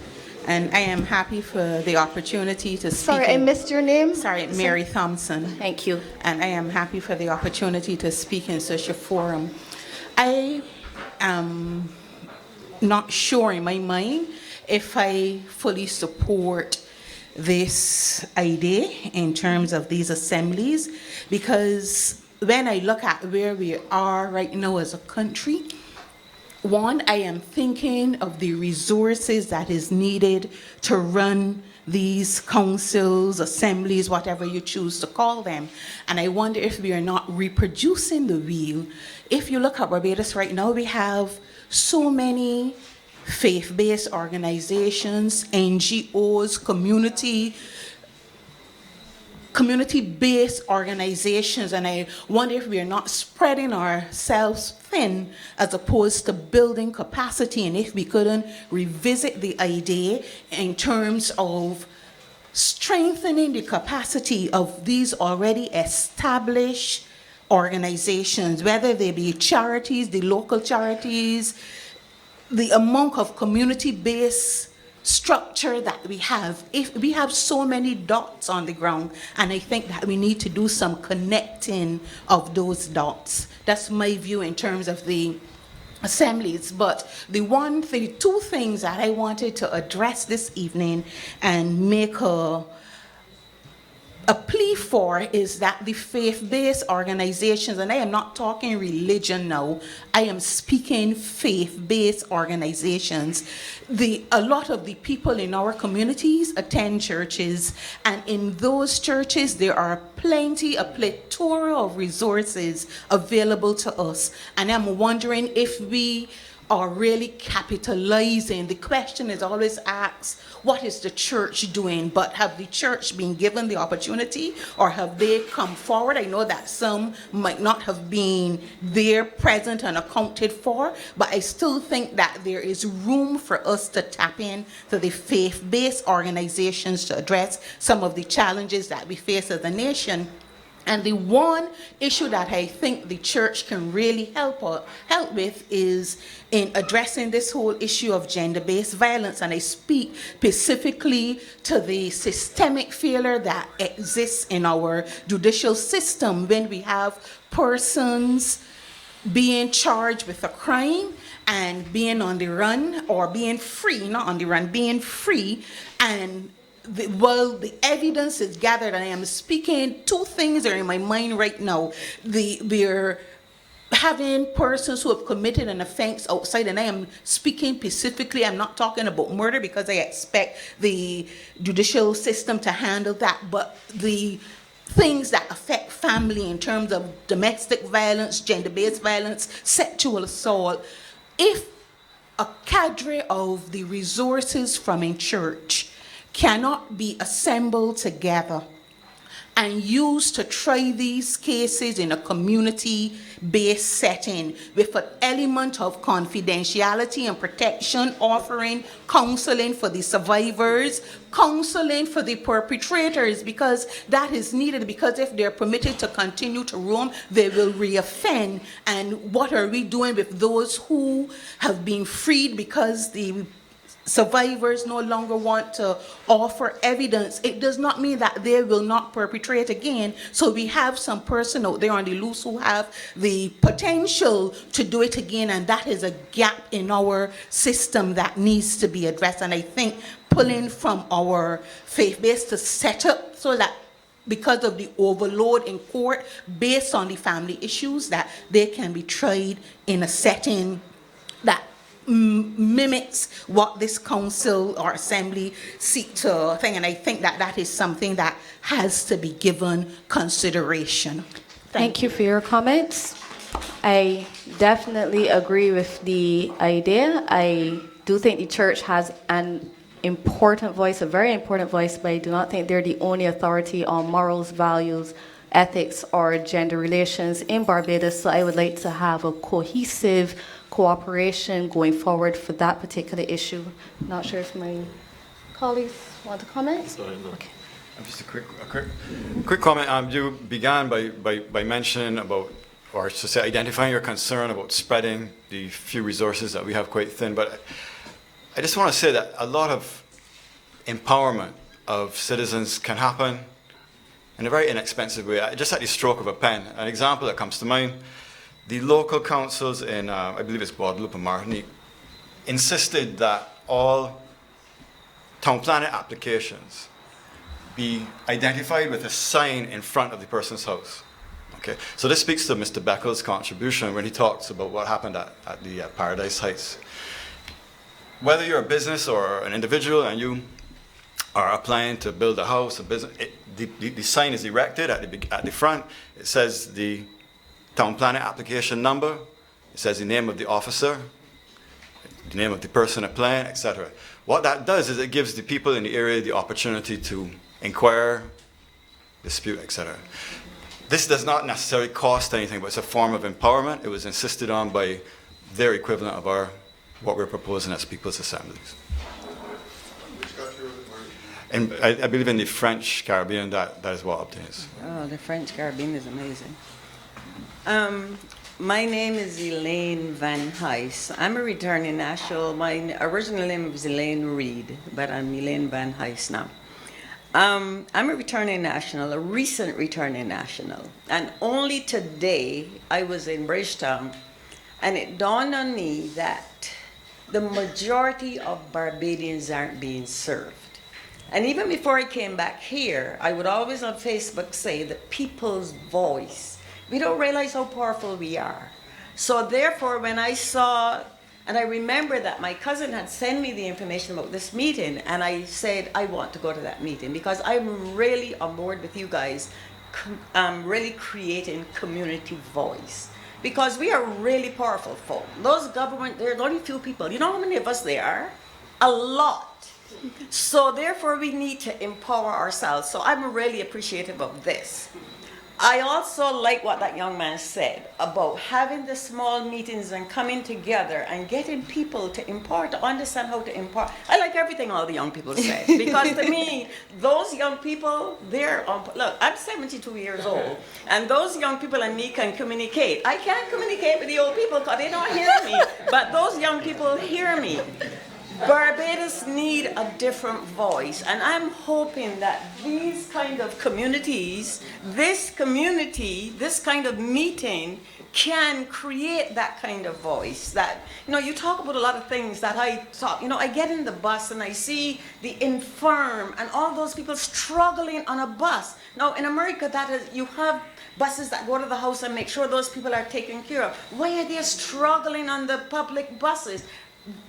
and I am happy for the opportunity to speak. Sorry, I missed your name. Sorry, Mary Thompson. Thank you. And I am happy for the opportunity to speak in such a forum. I am not sure in my mind if I fully support this idea in terms of these assemblies, because when I look at where we are right now as a country, one, I am thinking of the resources that is needed to run these councils, assemblies, whatever you choose to call them. And I wonder if we are not reproducing the wheel. If you look at Barbados right now, we have so many faith-based organizations, NGOs, community-based organizations, and I wonder if we are not spreading ourselves thin as opposed to building capacity, and if we couldn't revisit the idea in terms of strengthening the capacity of these already established organizations, whether they be charities, the local charities, the amount of community-based structure that we have. If we have so many dots on the ground, and I think that we need to do some connecting of those dots. That's my view in terms of the assemblies. But the two things that I wanted to address this evening and make a plea for is that the faith-based organizations, and I am not talking religion now, I am speaking faith-based organizations. A lot of the people in our communities attend churches, and in those churches there are a plethora of resources available to us. And I'm wondering if we are really capitalizing. The question is always asked, what is the church doing? But have the church been given the opportunity, or have they come forward? I know that some might not have been there present and accounted for, but I still think that there is room for us to tap in to the faith-based organizations to address some of the challenges that we face as a nation. And the one issue that I think the church can really help with is in addressing this whole issue of gender-based violence. And I speak specifically to the systemic failure that exists in our judicial system when we have persons being charged with a crime and being on the run, or being free, not on the run, being free, and the evidence is gathered, and I am speaking, two things are in my mind right now. We're having persons who have committed an offense outside, and I am speaking specifically, I'm not talking about murder because I expect the judicial system to handle that, but the things that affect family in terms of domestic violence, gender-based violence, sexual assault. If a cadre of the resources from a church cannot be assembled together and used to try these cases in a community-based setting with an element of confidentiality and protection, offering counseling for the survivors, counseling for the perpetrators, because that is needed, because if they're permitted to continue to roam, they will reoffend. And what are we doing with those who have been freed because the survivors no longer want to offer evidence? It does not mean that they will not perpetrate again. So we have some person out there on the loose who have the potential to do it again, and that is a gap in our system that needs to be addressed. And I think pulling from our faith base to set up so that because of the overload in court based on the family issues, that they can be tried in a setting that mimics what this council or assembly seek to think, and I think that that is something that has to be given consideration. Thank you for your comments. I definitely agree with the idea. I do think the church has an important voice, a very important voice, but I do not think they're the only authority on morals, values, ethics, or gender relations in Barbados. So I would like to have a cohesive cooperation going forward for that particular issue. Not sure if my colleagues want to comment? Sorry, no. Okay. Just a quick comment. You began by mentioning about, or to say, identifying your concern about spreading the few resources that we have quite thin. But I just want to say that a lot of empowerment of citizens can happen in a very inexpensive way, just at the stroke of a pen. An example that comes to mind: the local councils in, I believe it's Guadeloupe and Martinique, insisted that all town planning applications be identified with a sign in front of the person's house. Okay, so this speaks to Mr. Beckel's contribution when he talks about what happened at the Paradise Heights. Whether you're a business or an individual and you are applying to build a house, a business, the sign is erected at the front. It says the town planning application number, it says the name of the officer, the name of the person applying, etc. What that does is it gives the people in the area the opportunity to inquire, dispute, etc. This does not necessarily cost anything, but it's a form of empowerment. It was insisted on by their equivalent of what we're proposing as people's assemblies. And I believe in the French Caribbean, that is what obtains. Oh, the French Caribbean is amazing. My name is Elaine Van Heijs. I'm a returning national. My original name was Elaine Reed, but I'm Elaine Van Heijs now. I'm a returning national, a recent returning national. And only today I was in Bridgetown, and it dawned on me that the majority of Barbadians aren't being served. And even before I came back here, I would always on Facebook say the people's voice. We don't realize how powerful we are. So therefore, when I saw, and I remember that my cousin had sent me the information about this meeting, and I said, I want to go to that meeting because I'm really on board with you guys, really creating community voice. Because we are really powerful folk. Those government, there are only few people. You know how many of us there are? A lot. So therefore, we need to empower ourselves. So I'm really appreciative of this. I also like what that young man said about having the small meetings and coming together and getting people to impart, to understand how to impart. I like everything all the young people said, because to me, those young people, look, I'm 72 years old, and those young people and me can communicate. I can't communicate with the old people because they don't hear me, but those young people hear me. Barbados need a different voice, and I'm hoping that these kind of communities, this community, this kind of meeting can create that kind of voice. That, you talk about a lot of things that I talk, I get in the bus and I see the infirm and all those people struggling on a bus. Now in America, you have buses that go to the house and make sure those people are taken care of. Why are they struggling on the public buses?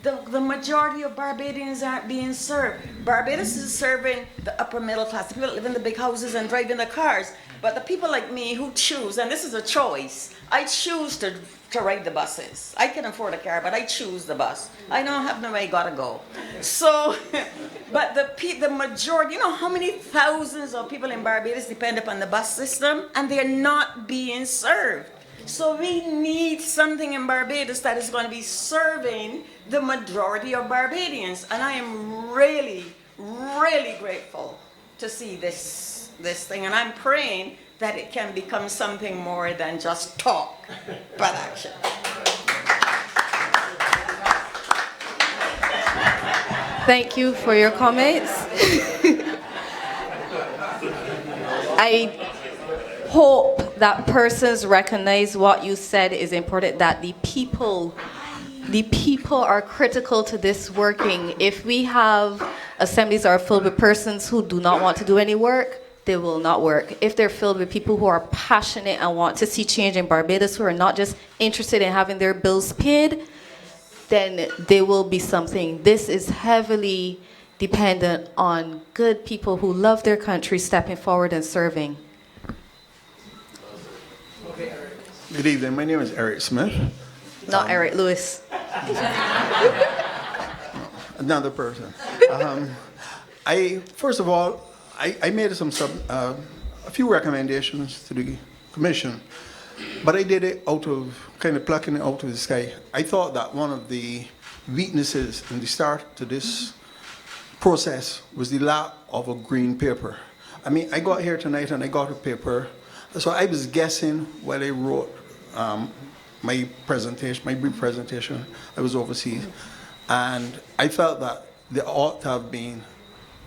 The majority of Barbadians aren't being served. Barbados is serving the upper middle class, the people that live in the big houses and drive in the cars. But the people like me who choose, and this is a choice, I choose to ride the buses. I can afford a car, but I choose the bus. I don't have no way, gotta go. So, but the majority, how many thousands of people in Barbados depend upon the bus system, and they're not being served. So we need something in Barbados that is going to be serving the majority of Barbadians. And I am really, really grateful to see this thing. And I'm praying that it can become something more than just talk, but action. Thank you for your comments. I hope that persons recognize what you said is important, that the people are critical to this working. If we have assemblies that are filled with persons who do not want to do any work, they will not work. If they're filled with people who are passionate and want to see change in Barbados, who are not just interested in having their bills paid, then there will be something. This is heavily dependent on good people who love their country stepping forward and serving. Good evening. My name is Eric Smith. Not Eric Lewis. Another person. First of all, I made a few recommendations to the commission, but I did it out of kind of plucking it out of the sky. I thought that one of the weaknesses in the start to this process was the lack of a green paper. I mean, I got here tonight and I got a paper, so I was guessing while I wrote my brief presentation. I was overseas, and I felt that there ought to have been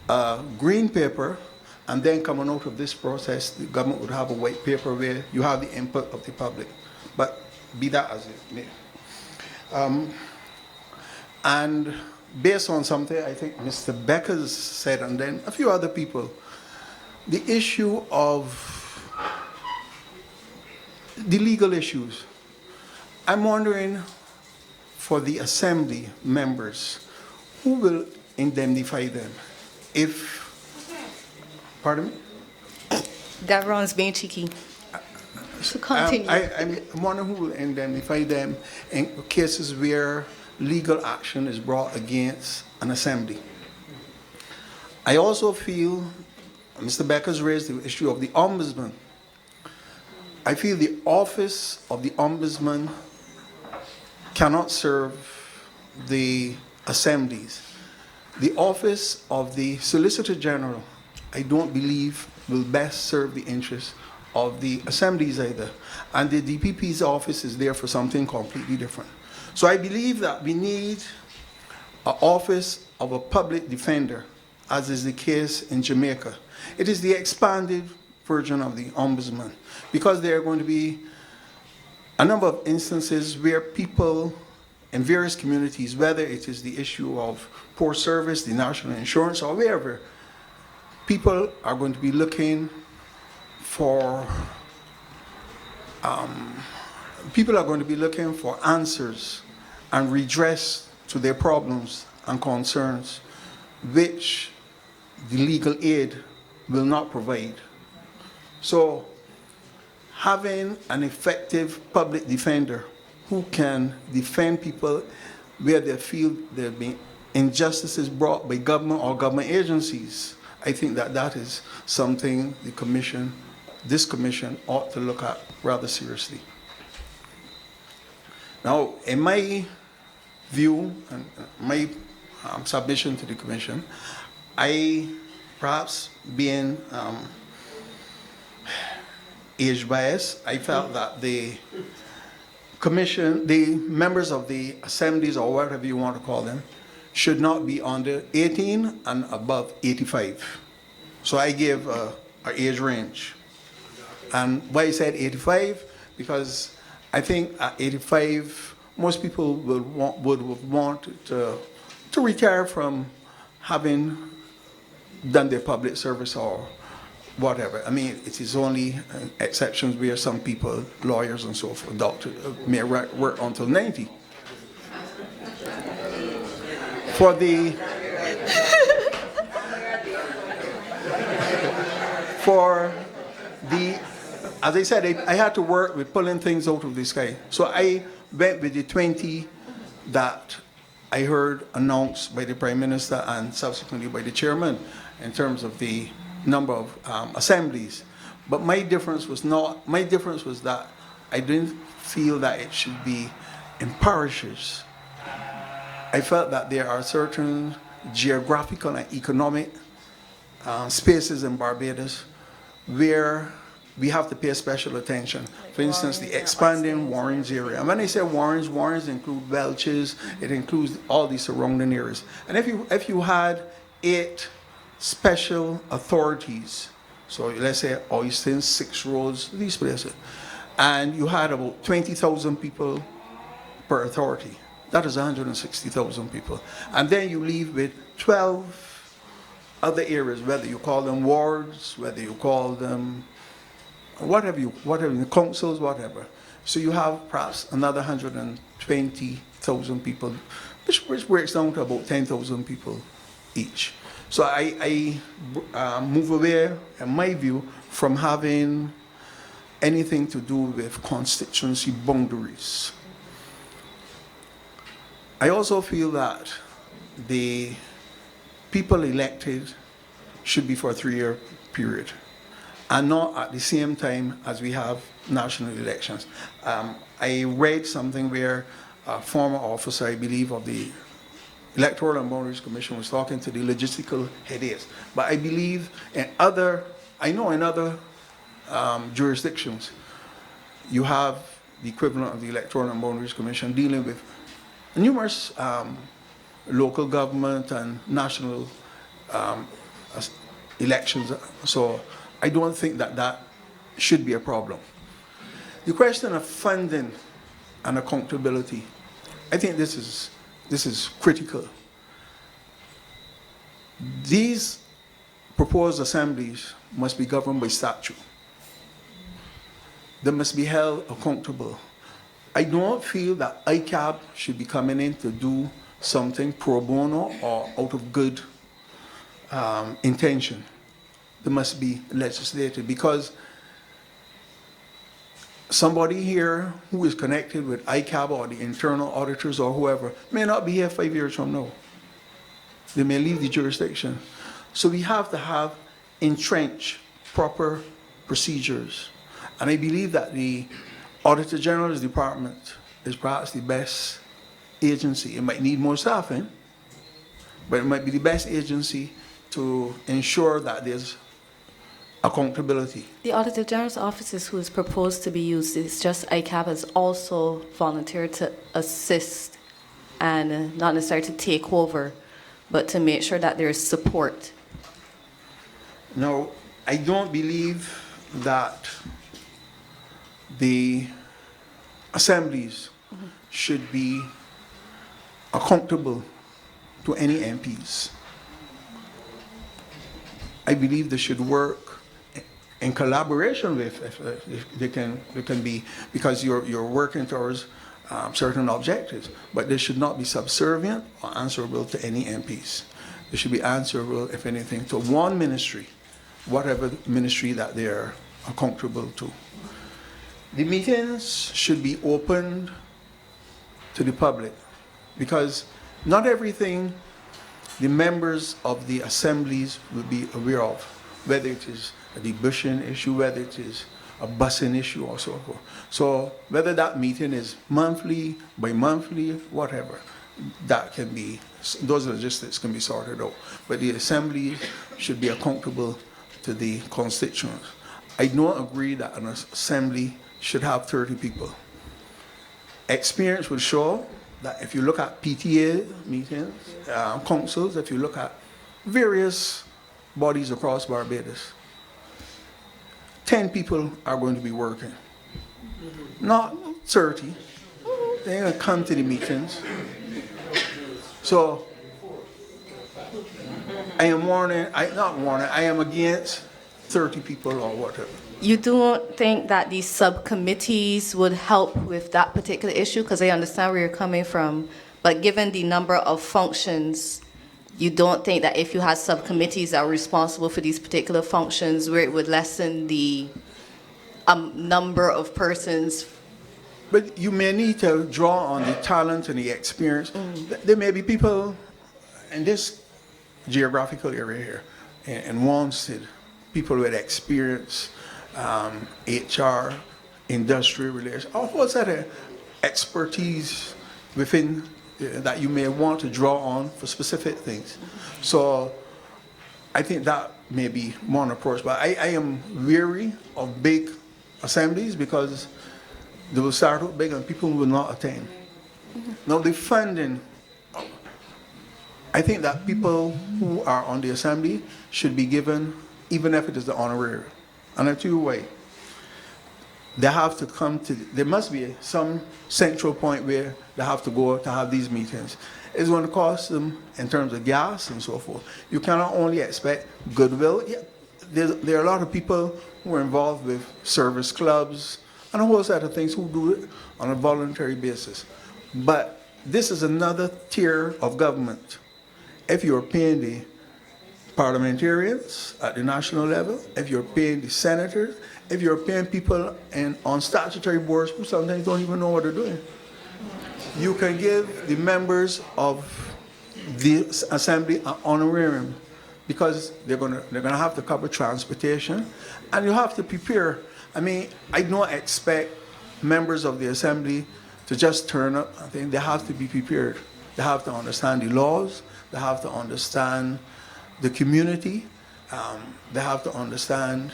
a green paper, and then coming out of this process, the government would have a white paper where you have the input of the public. But be that as it may. And based on something I think Mr. Becker said, and then a few other people, the issue of the legal issues. I'm wondering, for the assembly members, who will indemnify them? Pardon me? Davron's being cheeky. So continue. I'm wondering who will indemnify them in cases where legal action is brought against an assembly. I also feel, Mr. Becker's raised the issue of the ombudsman. I feel the office of the ombudsman cannot serve the assemblies. The office of the Solicitor General, I don't believe, will best serve the interests of the assemblies either. And the DPP's office is there for something completely different. So I believe that we need an office of a public defender, as is the case in Jamaica. It is the expanded version of the ombudsman, because there are going to be a number of instances where people in various communities, whether it is the issue of poor service, the national insurance, or wherever, people are going to be looking for answers and redress to their problems and concerns, which the legal aid will not provide. So having an effective public defender who can defend people where they feel there have been injustices brought by government or government agencies, I think that that is something the Commission this commission ought to look at rather seriously. Now, in my view and my submission to the commission, I, perhaps being age biased, I felt that the commission, the members of the assemblies or whatever you want to call them, should not be under 18 and above 85. So I gave an age range. And why I said 85? Because I think at 85, most people would want to retire from having done their public service or whatever. I mean, it is only exceptions where some people, lawyers and so forth, doctors, may work until 90. For the as I said, I had to work with pulling things out of the sky. So I went with the 20 that I heard announced by the Prime Minister and subsequently by the Chairman in terms of the number of assemblies. But my difference was that I didn't feel that it should be in parishes. I felt that there are certain geographical and economic spaces in Barbados where we have to pay special attention. For instance, the expanding Warrens area. And when I say Warrens, Warrens include Welches, it includes all the surrounding areas. And if you had 8 special authorities, so let's say Oyston, 6 Roads, these places, and you had about 20,000 people per authority, that is 160,000 people. And then you leave with 12 other areas, whether you call them wards, whether you call them whatever, councils, whatever. So you have perhaps another 120,000 people, which breaks down to about 10,000 people each. So I move away, in my view, from having anything to do with constituency boundaries. I also feel that the people elected should be for a 3-year period and not at the same time as we have national elections. I read something where a former officer, I believe, of the Electoral and Boundaries Commission was talking to the logistical headaches. But I believe in other jurisdictions, you have the equivalent of the Electoral and Boundaries Commission dealing with numerous local government and national elections. So I don't think that should be a problem. The question of funding and accountability, I think this is critical. These proposed assemblies must be governed by statute. They must be held accountable. I don't feel that ICAB should be coming in to do something pro bono or out of good intention. They must be legislated, because somebody here who is connected with ICAB or the internal auditors or whoever may not be here 5 years from now. They may leave the jurisdiction. So we have to have entrenched proper procedures. And I believe that the Auditor General's Department is perhaps the best agency. It might need more staffing, but it might be the best agency to ensure that there's accountability. The Auditor General's Office is who is proposed to be used. It's just ICAB has also volunteered to assist and not necessarily to take over, but to make sure that there is support. Now, I don't believe that the assemblies should be accountable to any MPs. I believe they should work in collaboration with, if they can be, because you're working towards certain objectives, but they should not be subservient or answerable to any MPs. They should be answerable, if anything, to one ministry, whatever ministry that they're accountable to. The meetings should be opened to the public, because not everything the members of the assemblies will be aware of. whether it is a debushing issue, whether it is a busing issue or so forth. So whether that meeting is monthly, bi-monthly, whatever, that can be, those logistics can be sorted out. But the assembly should be accountable to the constituents. I don't agree that an assembly should have 30 people. Experience will show that if you look at PTA meetings, councils, if you look at various bodies across Barbados, 10 people are going to be working, not 30. They're going to come to the meetings. So I am I am against 30 people or whatever. You don't think that these subcommittees would help with that particular issue? Because I understand where you're coming from, but given the number of functions, you don't think that if you had subcommittees that are responsible for these particular functions, where it would lessen the number of persons? But you may need to draw on the talent and the experience. There may be people in this geographical area here, in Wanstead, people with experience, HR, industrial relations, all sorts of expertise within that you may want to draw on for specific things. So I think that may be one approach, but I am weary of big assemblies because they will start out big and people will not attend. Now the funding, I think that people who are on the assembly should be given, even if it is the honorary. And I tell you why. They have to come to, there must be some central point where they have to go to have these meetings. It's going to cost them in terms of gas and so forth. You cannot only expect goodwill. Yeah, there are a lot of people who are involved with service clubs and a whole set of things who do it on a voluntary basis. But this is another tier of government. If you're paying the parliamentarians at the national level, if you're paying the senators, if you're paying people on statutory boards who sometimes don't even know what they're doing, you can give the members of the assembly an honorarium because they're gonna have to cover transportation, and you have to prepare. I mean, I don't expect members of the assembly to just turn up. I think they have to be prepared. They have to understand the laws. They have to understand the community. They have to understand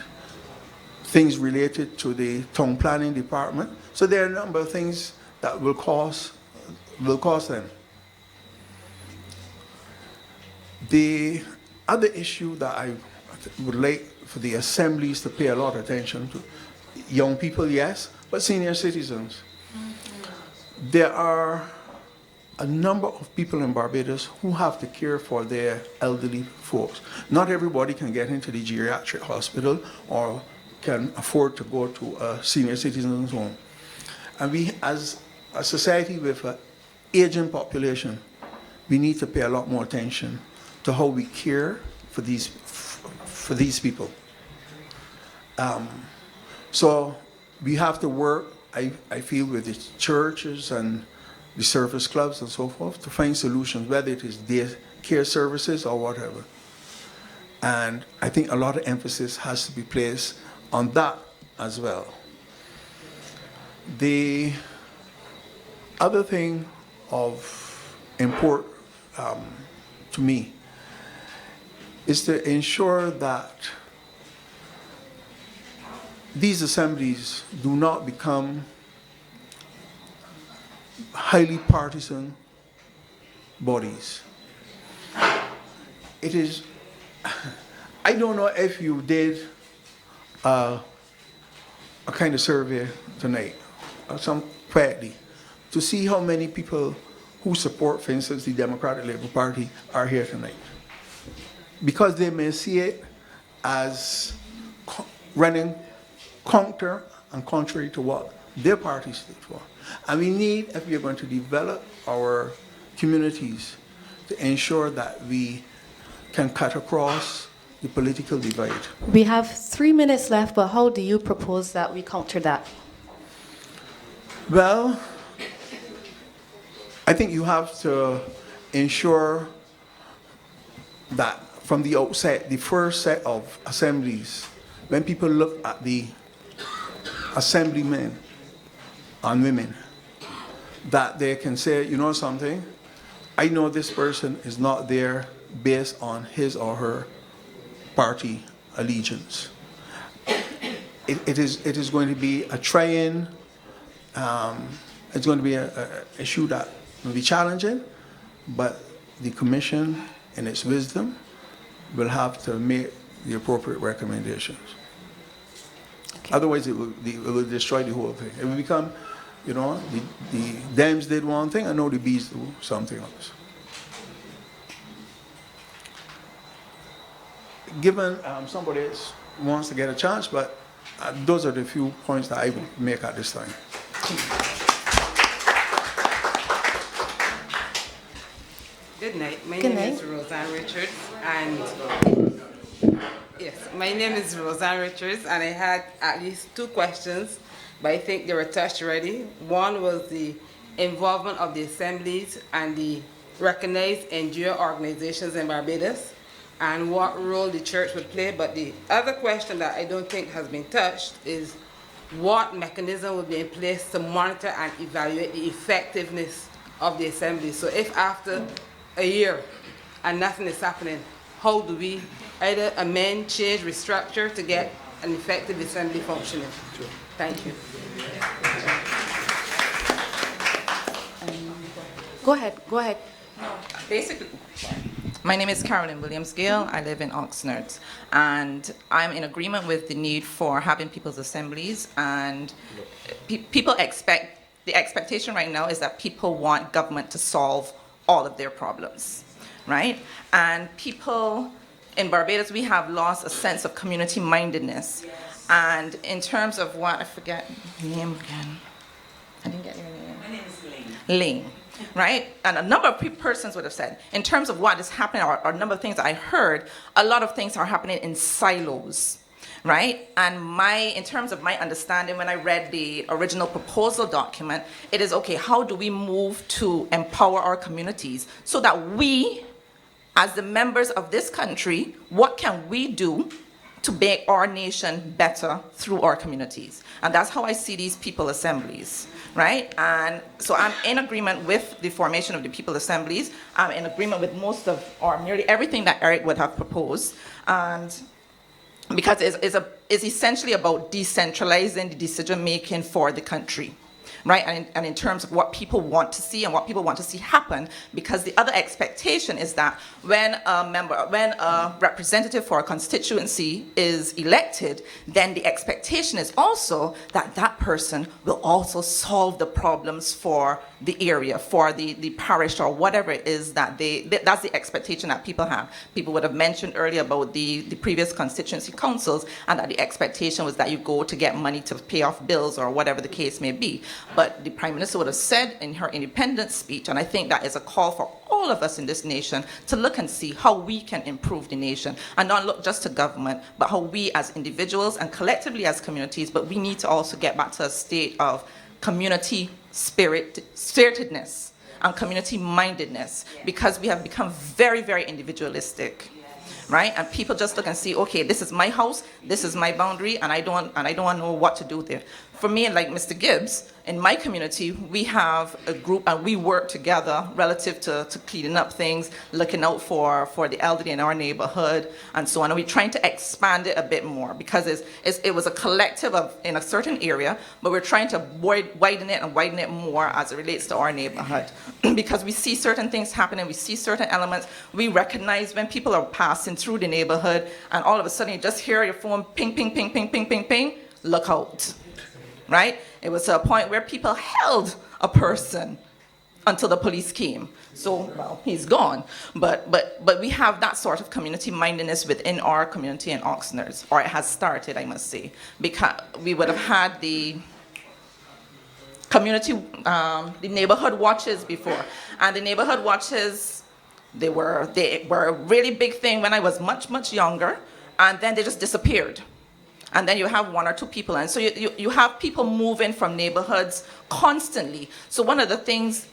things related to the town planning department. So there are a number of things that will cost them. The other issue that I would like for the assemblies to pay a lot of attention to, young people, yes, but senior citizens. There are a number of people in Barbados who have to care for their elderly folks. Not everybody can get into the geriatric hospital or can afford to go to a senior citizen's home. And we, as a society with an aging population, we need to pay a lot more attention to how we care for these people. So we have to work, I feel, with the churches and the service clubs and so forth to find solutions, whether it is day care services or whatever. And I think a lot of emphasis has to be placed on that as well. The other thing of import to me is to ensure that these assemblies do not become highly partisan bodies. It is, I don't know if you did a kind of survey tonight, or some quietly, to see how many people who support, for instance, the Democratic Labour Party are here tonight. Because they may see it as running counter and contrary to what their party stood for. And we need, if we are going to develop our communities, to ensure that we can cut across the political divide. We have 3 minutes left, but how do you propose that we counter that? Well, I think you have to ensure that from the outset, the first set of assemblies, when people look at the assemblymen and women, that they can say, you know something, I know this person is not there based on his or her party allegiance. It is going to be a trying, it's going to be an issue that will be challenging, but the commission, in its wisdom, will have to make the appropriate recommendations. Okay. Otherwise, it will destroy the whole thing. It will become, you know, the dams did one thing, and now the bees do something else. Given somebody else wants to get a chance, but those are the few points that I will make at this time. Good night. My Good name night. is Roseanne Richards, and yes, my name is Roseanne Richards, and I had at least 2 questions, but I think they were touched already. One was the involvement of the assemblies and the recognized NGO organizations in Barbados, and what role the church would play. But the other question that I don't think has been touched is what mechanism would be in place to monitor and evaluate the effectiveness of the assembly. So if after a year and nothing is happening, how do we either amend, change, restructure to get an effective assembly functioning? Sure. Thank you. Go ahead. Basically, my name is Carolyn Williams-Gale. I live in Oxnard, and I'm in agreement with the need for having people's assemblies, and people expect, the expectation right now is that people want government to solve all of their problems, right? And people in Barbados, we have lost a sense of community mindedness. Yes. And in terms of what, I forget your name again. I didn't get your name. My name is Lane. Lane, right? And a number of persons would have said, in terms of what is happening, or a number of things I heard, a lot of things are happening in silos, right? And in terms of my understanding, when I read the original proposal document, it is, okay, how do we move to empower our communities so that we, as the members of this country, what can we do to make our nation better through our communities? And that's how I see these people assemblies, right? And so I'm in agreement with the formation of the people assemblies. I'm in agreement with most of, or nearly everything that Eric would have proposed. And because it's essentially about decentralizing the decision-making for the country, right? And in terms of what people want to see and what people want to see happen, because the other expectation is that when a representative for a constituency is elected, then the expectation is also that that person will also solve the problems for the area, for the parish, or whatever it is that that's the expectation that people have. People would have mentioned earlier about the previous constituency councils, and that the expectation was that you go to get money to pay off bills or whatever the case may be. But the Prime Minister would have said in her independence speech, and I think that is a call for all of us in this nation to look and see how we can improve the nation, and not look just to government, but how we as individuals and collectively as communities, but we need to also get back to a state of community spiritedness and community mindedness, because we have become very, very individualistic. Right? And people just look and see, okay, this is my house, this is my boundary, and I don't know what to do there. For me, like Mr. Gibbs, in my community, we have a group and we work together relative to cleaning up things, looking out for the elderly in our neighborhood, and so on. And we're trying to expand it a bit more, because it was a collective in a certain area, but we're trying to widen it more as it relates to our neighborhood. Because we see certain things happening, we see certain elements, we recognize when people are passing through the neighborhood, and all of a sudden you just hear your phone ping, ping, ping, ping, ping, ping, ping, look out. Right? It was to a point where people held a person until the police came. So, well, he's gone. But we have that sort of community mindedness within our community in Oxnard, or it has started, I must say, because we would have had the community, the neighborhood watches before, and the neighborhood watches, they were a really big thing when I was much, much younger, and then they just disappeared. And then you have 1 or 2 people, and so you have people moving from neighborhoods constantly. So one of the things,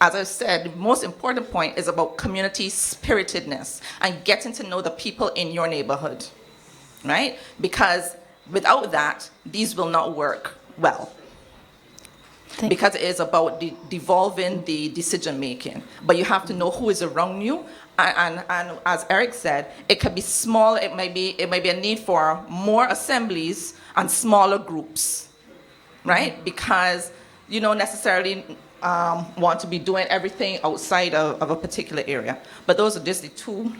as I said, the most important point is about community spiritedness and getting to know the people in your neighborhood, right? Because without that, these will not work well. Because it is about devolving the decision making. But you have to know who is around you. And as Eric said, it could be small, it may be a need for more assemblies and smaller groups, right? Because you don't necessarily want to be doing everything outside of a particular area. But those are just the 2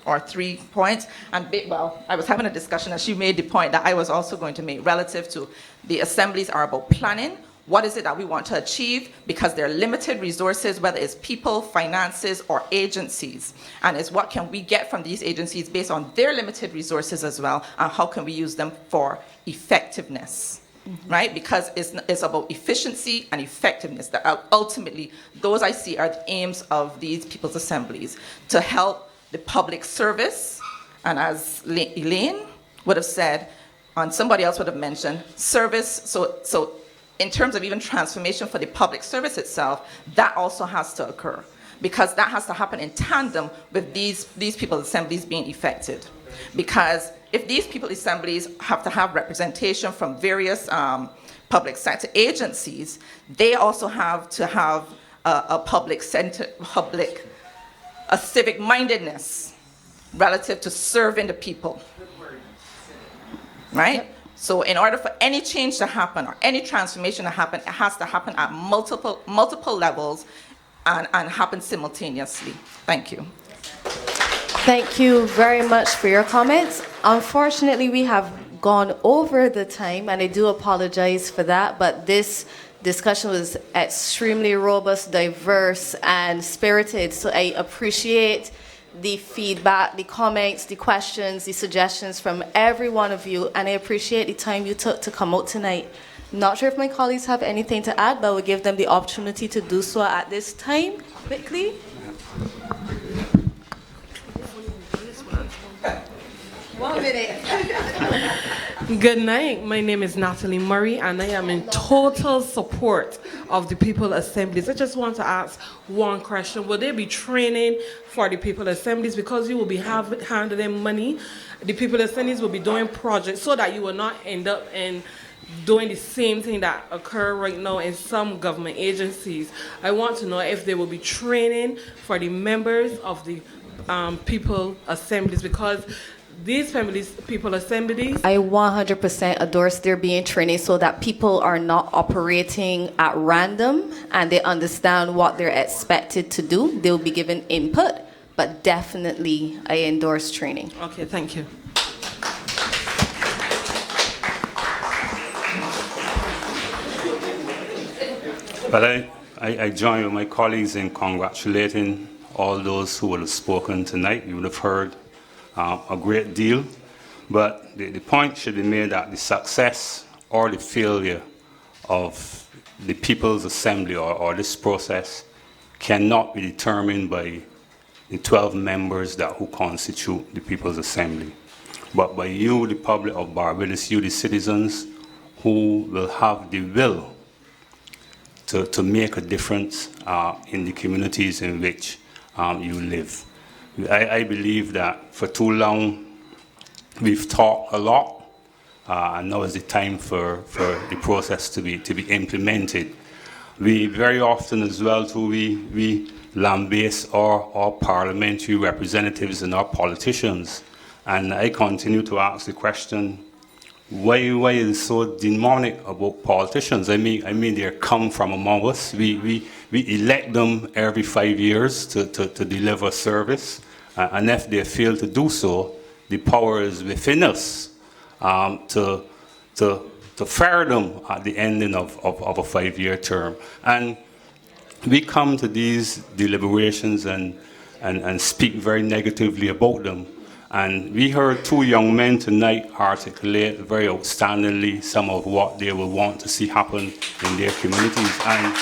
or 3 points. And well, I was having a discussion and she made the point that I was also going to make relative to the assemblies are about planning. What is it that we want to achieve? Because there are limited resources, whether it's people, finances, or agencies. And it's what can we get from these agencies based on their limited resources as well, and how can we use them for effectiveness, right? Because it's about efficiency and effectiveness. That ultimately, those I see are the aims of these people's assemblies, to help the public service, and as Elaine would have said, and somebody else would have mentioned, service, so in terms of even transformation for the public service itself, that also has to occur, because that has to happen in tandem with these people's assemblies being effected. Because if these people's assemblies have to have representation from various public sector agencies, they also have to have a civic mindedness relative to serving the people, right? So in order for any change to happen or any transformation to happen, it has to happen at multiple levels and happen simultaneously. Thank you. Thank you very much for your comments. Unfortunately, we have gone over the time, and I do apologize for that, but this discussion was extremely robust, diverse, and spirited, so I appreciate the feedback, the comments, the questions, the suggestions from every one of you, and I appreciate the time you took to come out tonight. Not sure if my colleagues have anything to add, but I will give them the opportunity to do so at this time, quickly. One minute. Good night. My name is Natalie Murray, and I am in total support of the People Assemblies. I just want to ask one question. Will there be training for the People Assemblies? Because you will be handling money, the People Assemblies will be doing projects so that you will not end up in doing the same thing that occur right now in some government agencies. I want to know if there will be training for the members of the People Assemblies, because these people assemblies. I 100% endorse there being training so that people are not operating at random and they understand what they're expected to do. They'll be given input, but definitely I endorse training. Okay, thank you. But I join with my colleagues in congratulating all those who would have spoken tonight. You would have heard a great deal, but the point should be made that the success or the failure of the People's Assembly or this process cannot be determined by the 12 members who constitute the People's Assembly, but by you, the public of Barbados, you, the citizens, who will have the will to make a difference in the communities in which you live. I believe that for too long we've talked a lot, and now is the time for the process to be implemented. We very often as well too, we lambaste our parliamentary representatives and our politicians, and I continue to ask the question, why is it so demonic about politicians? I mean they come from among us. We elect them every 5 years to deliver service. And if they fail to do so, the power is within us to fire them at the ending of a 5-year term. And we come to these deliberations and speak very negatively about them. And we heard 2 young men tonight articulate very outstandingly some of what they will want to see happen in their communities. And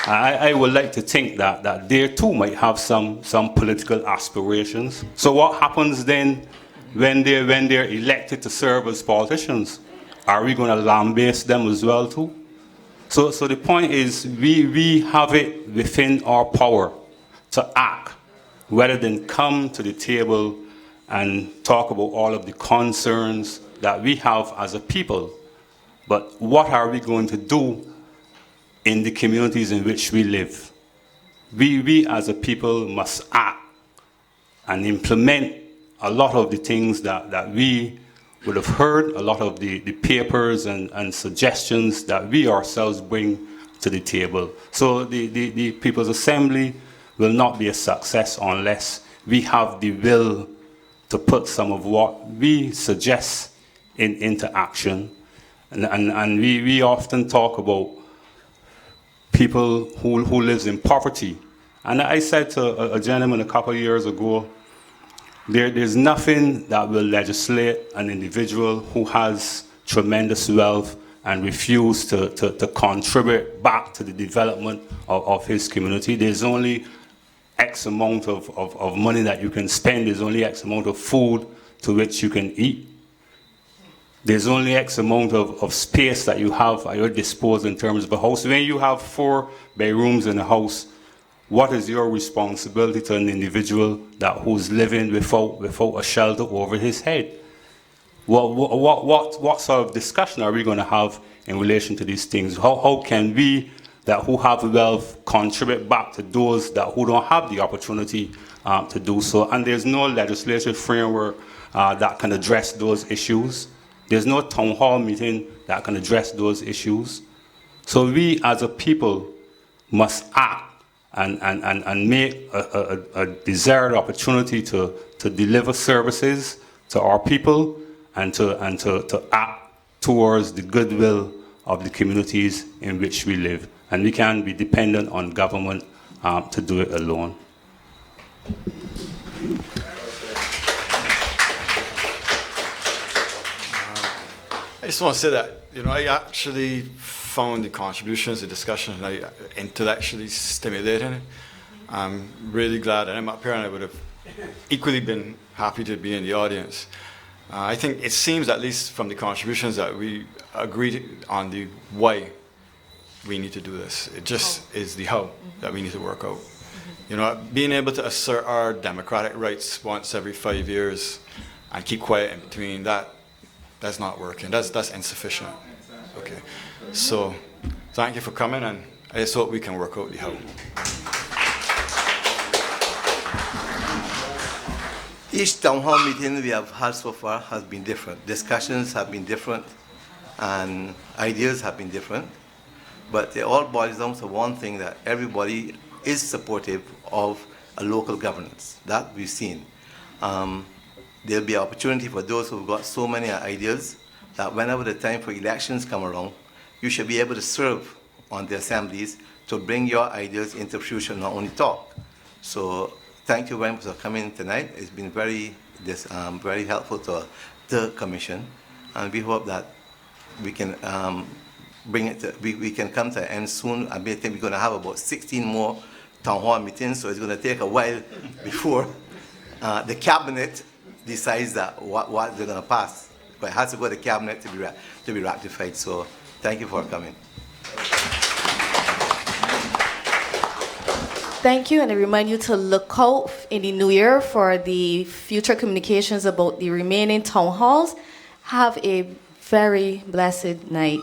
I would like to think that they too might have some political aspirations. So what happens then when they're elected to serve as politicians? Are we going to lambaste them as well too? So the point is, we have it within our power to act, rather than come to the table and talk about all of the concerns that we have as a people. But what are we going to do in the communities in which we live? We as a people must act and implement a lot of the things that we would have heard, a lot of the papers and suggestions that we ourselves bring to the table. So the People's Assembly will not be a success unless we have the will to put some of what we suggest into action. And we often talk about people who lives in poverty. And I said to a gentleman a couple of years ago, there's nothing that will legislate an individual who has tremendous wealth and refuse to contribute back to the development of his community. There's only X amount of money that you can spend. There's only X amount of food to which you can eat. There's only X amount of space that you have at your disposal in terms of a house. When you have 4 bedrooms in a house, what is your responsibility to an individual who's living without a shelter over his head? What sort of discussion are we going to have in relation to these things? How can we who have wealth contribute back to those who don't have the opportunity to do so? And there's no legislative framework that can address those issues. There's no town hall meeting that can address those issues. So we as a people must act and make a desired opportunity to deliver services to our people and to act towards the goodwill of the communities in which we live. And we can't be dependent on government to do it alone. I just want to say that, I actually found the contributions, the discussion, intellectually stimulating. I'm really glad that I'm up here, and I would have equally been happy to be in the audience. I think it seems, at least from the contributions, that we agreed on the why we need to do this. It just is the how that we need to work out. Being able to assert our democratic rights once every 5 years and keep quiet in between, that's not working. That's insufficient. Okay. So thank you for coming, and I just hope we can work out the how. Each town hall meeting we have had so far has been different. Discussions have been different, and ideas have been different. But it all boils down to one thing, that everybody is supportive of a local governance. That we've seen. There'll be opportunity for those who've got so many ideas that whenever the time for elections come around, you should be able to serve on the assemblies to bring your ideas into fruition, not only talk. So thank you very much for coming tonight. It's been very helpful to the commission, and we hope that we can bring it to, we can come to an end soon. I think we're going to have about 16 more town hall meetings, so it's going to take a while before the cabinet decides that what they're going to pass. But it has to go to the cabinet to be ratified. So thank you for coming. Thank you, and I remind you to look out in the new year for the future communications about the remaining town halls. Have a very blessed night.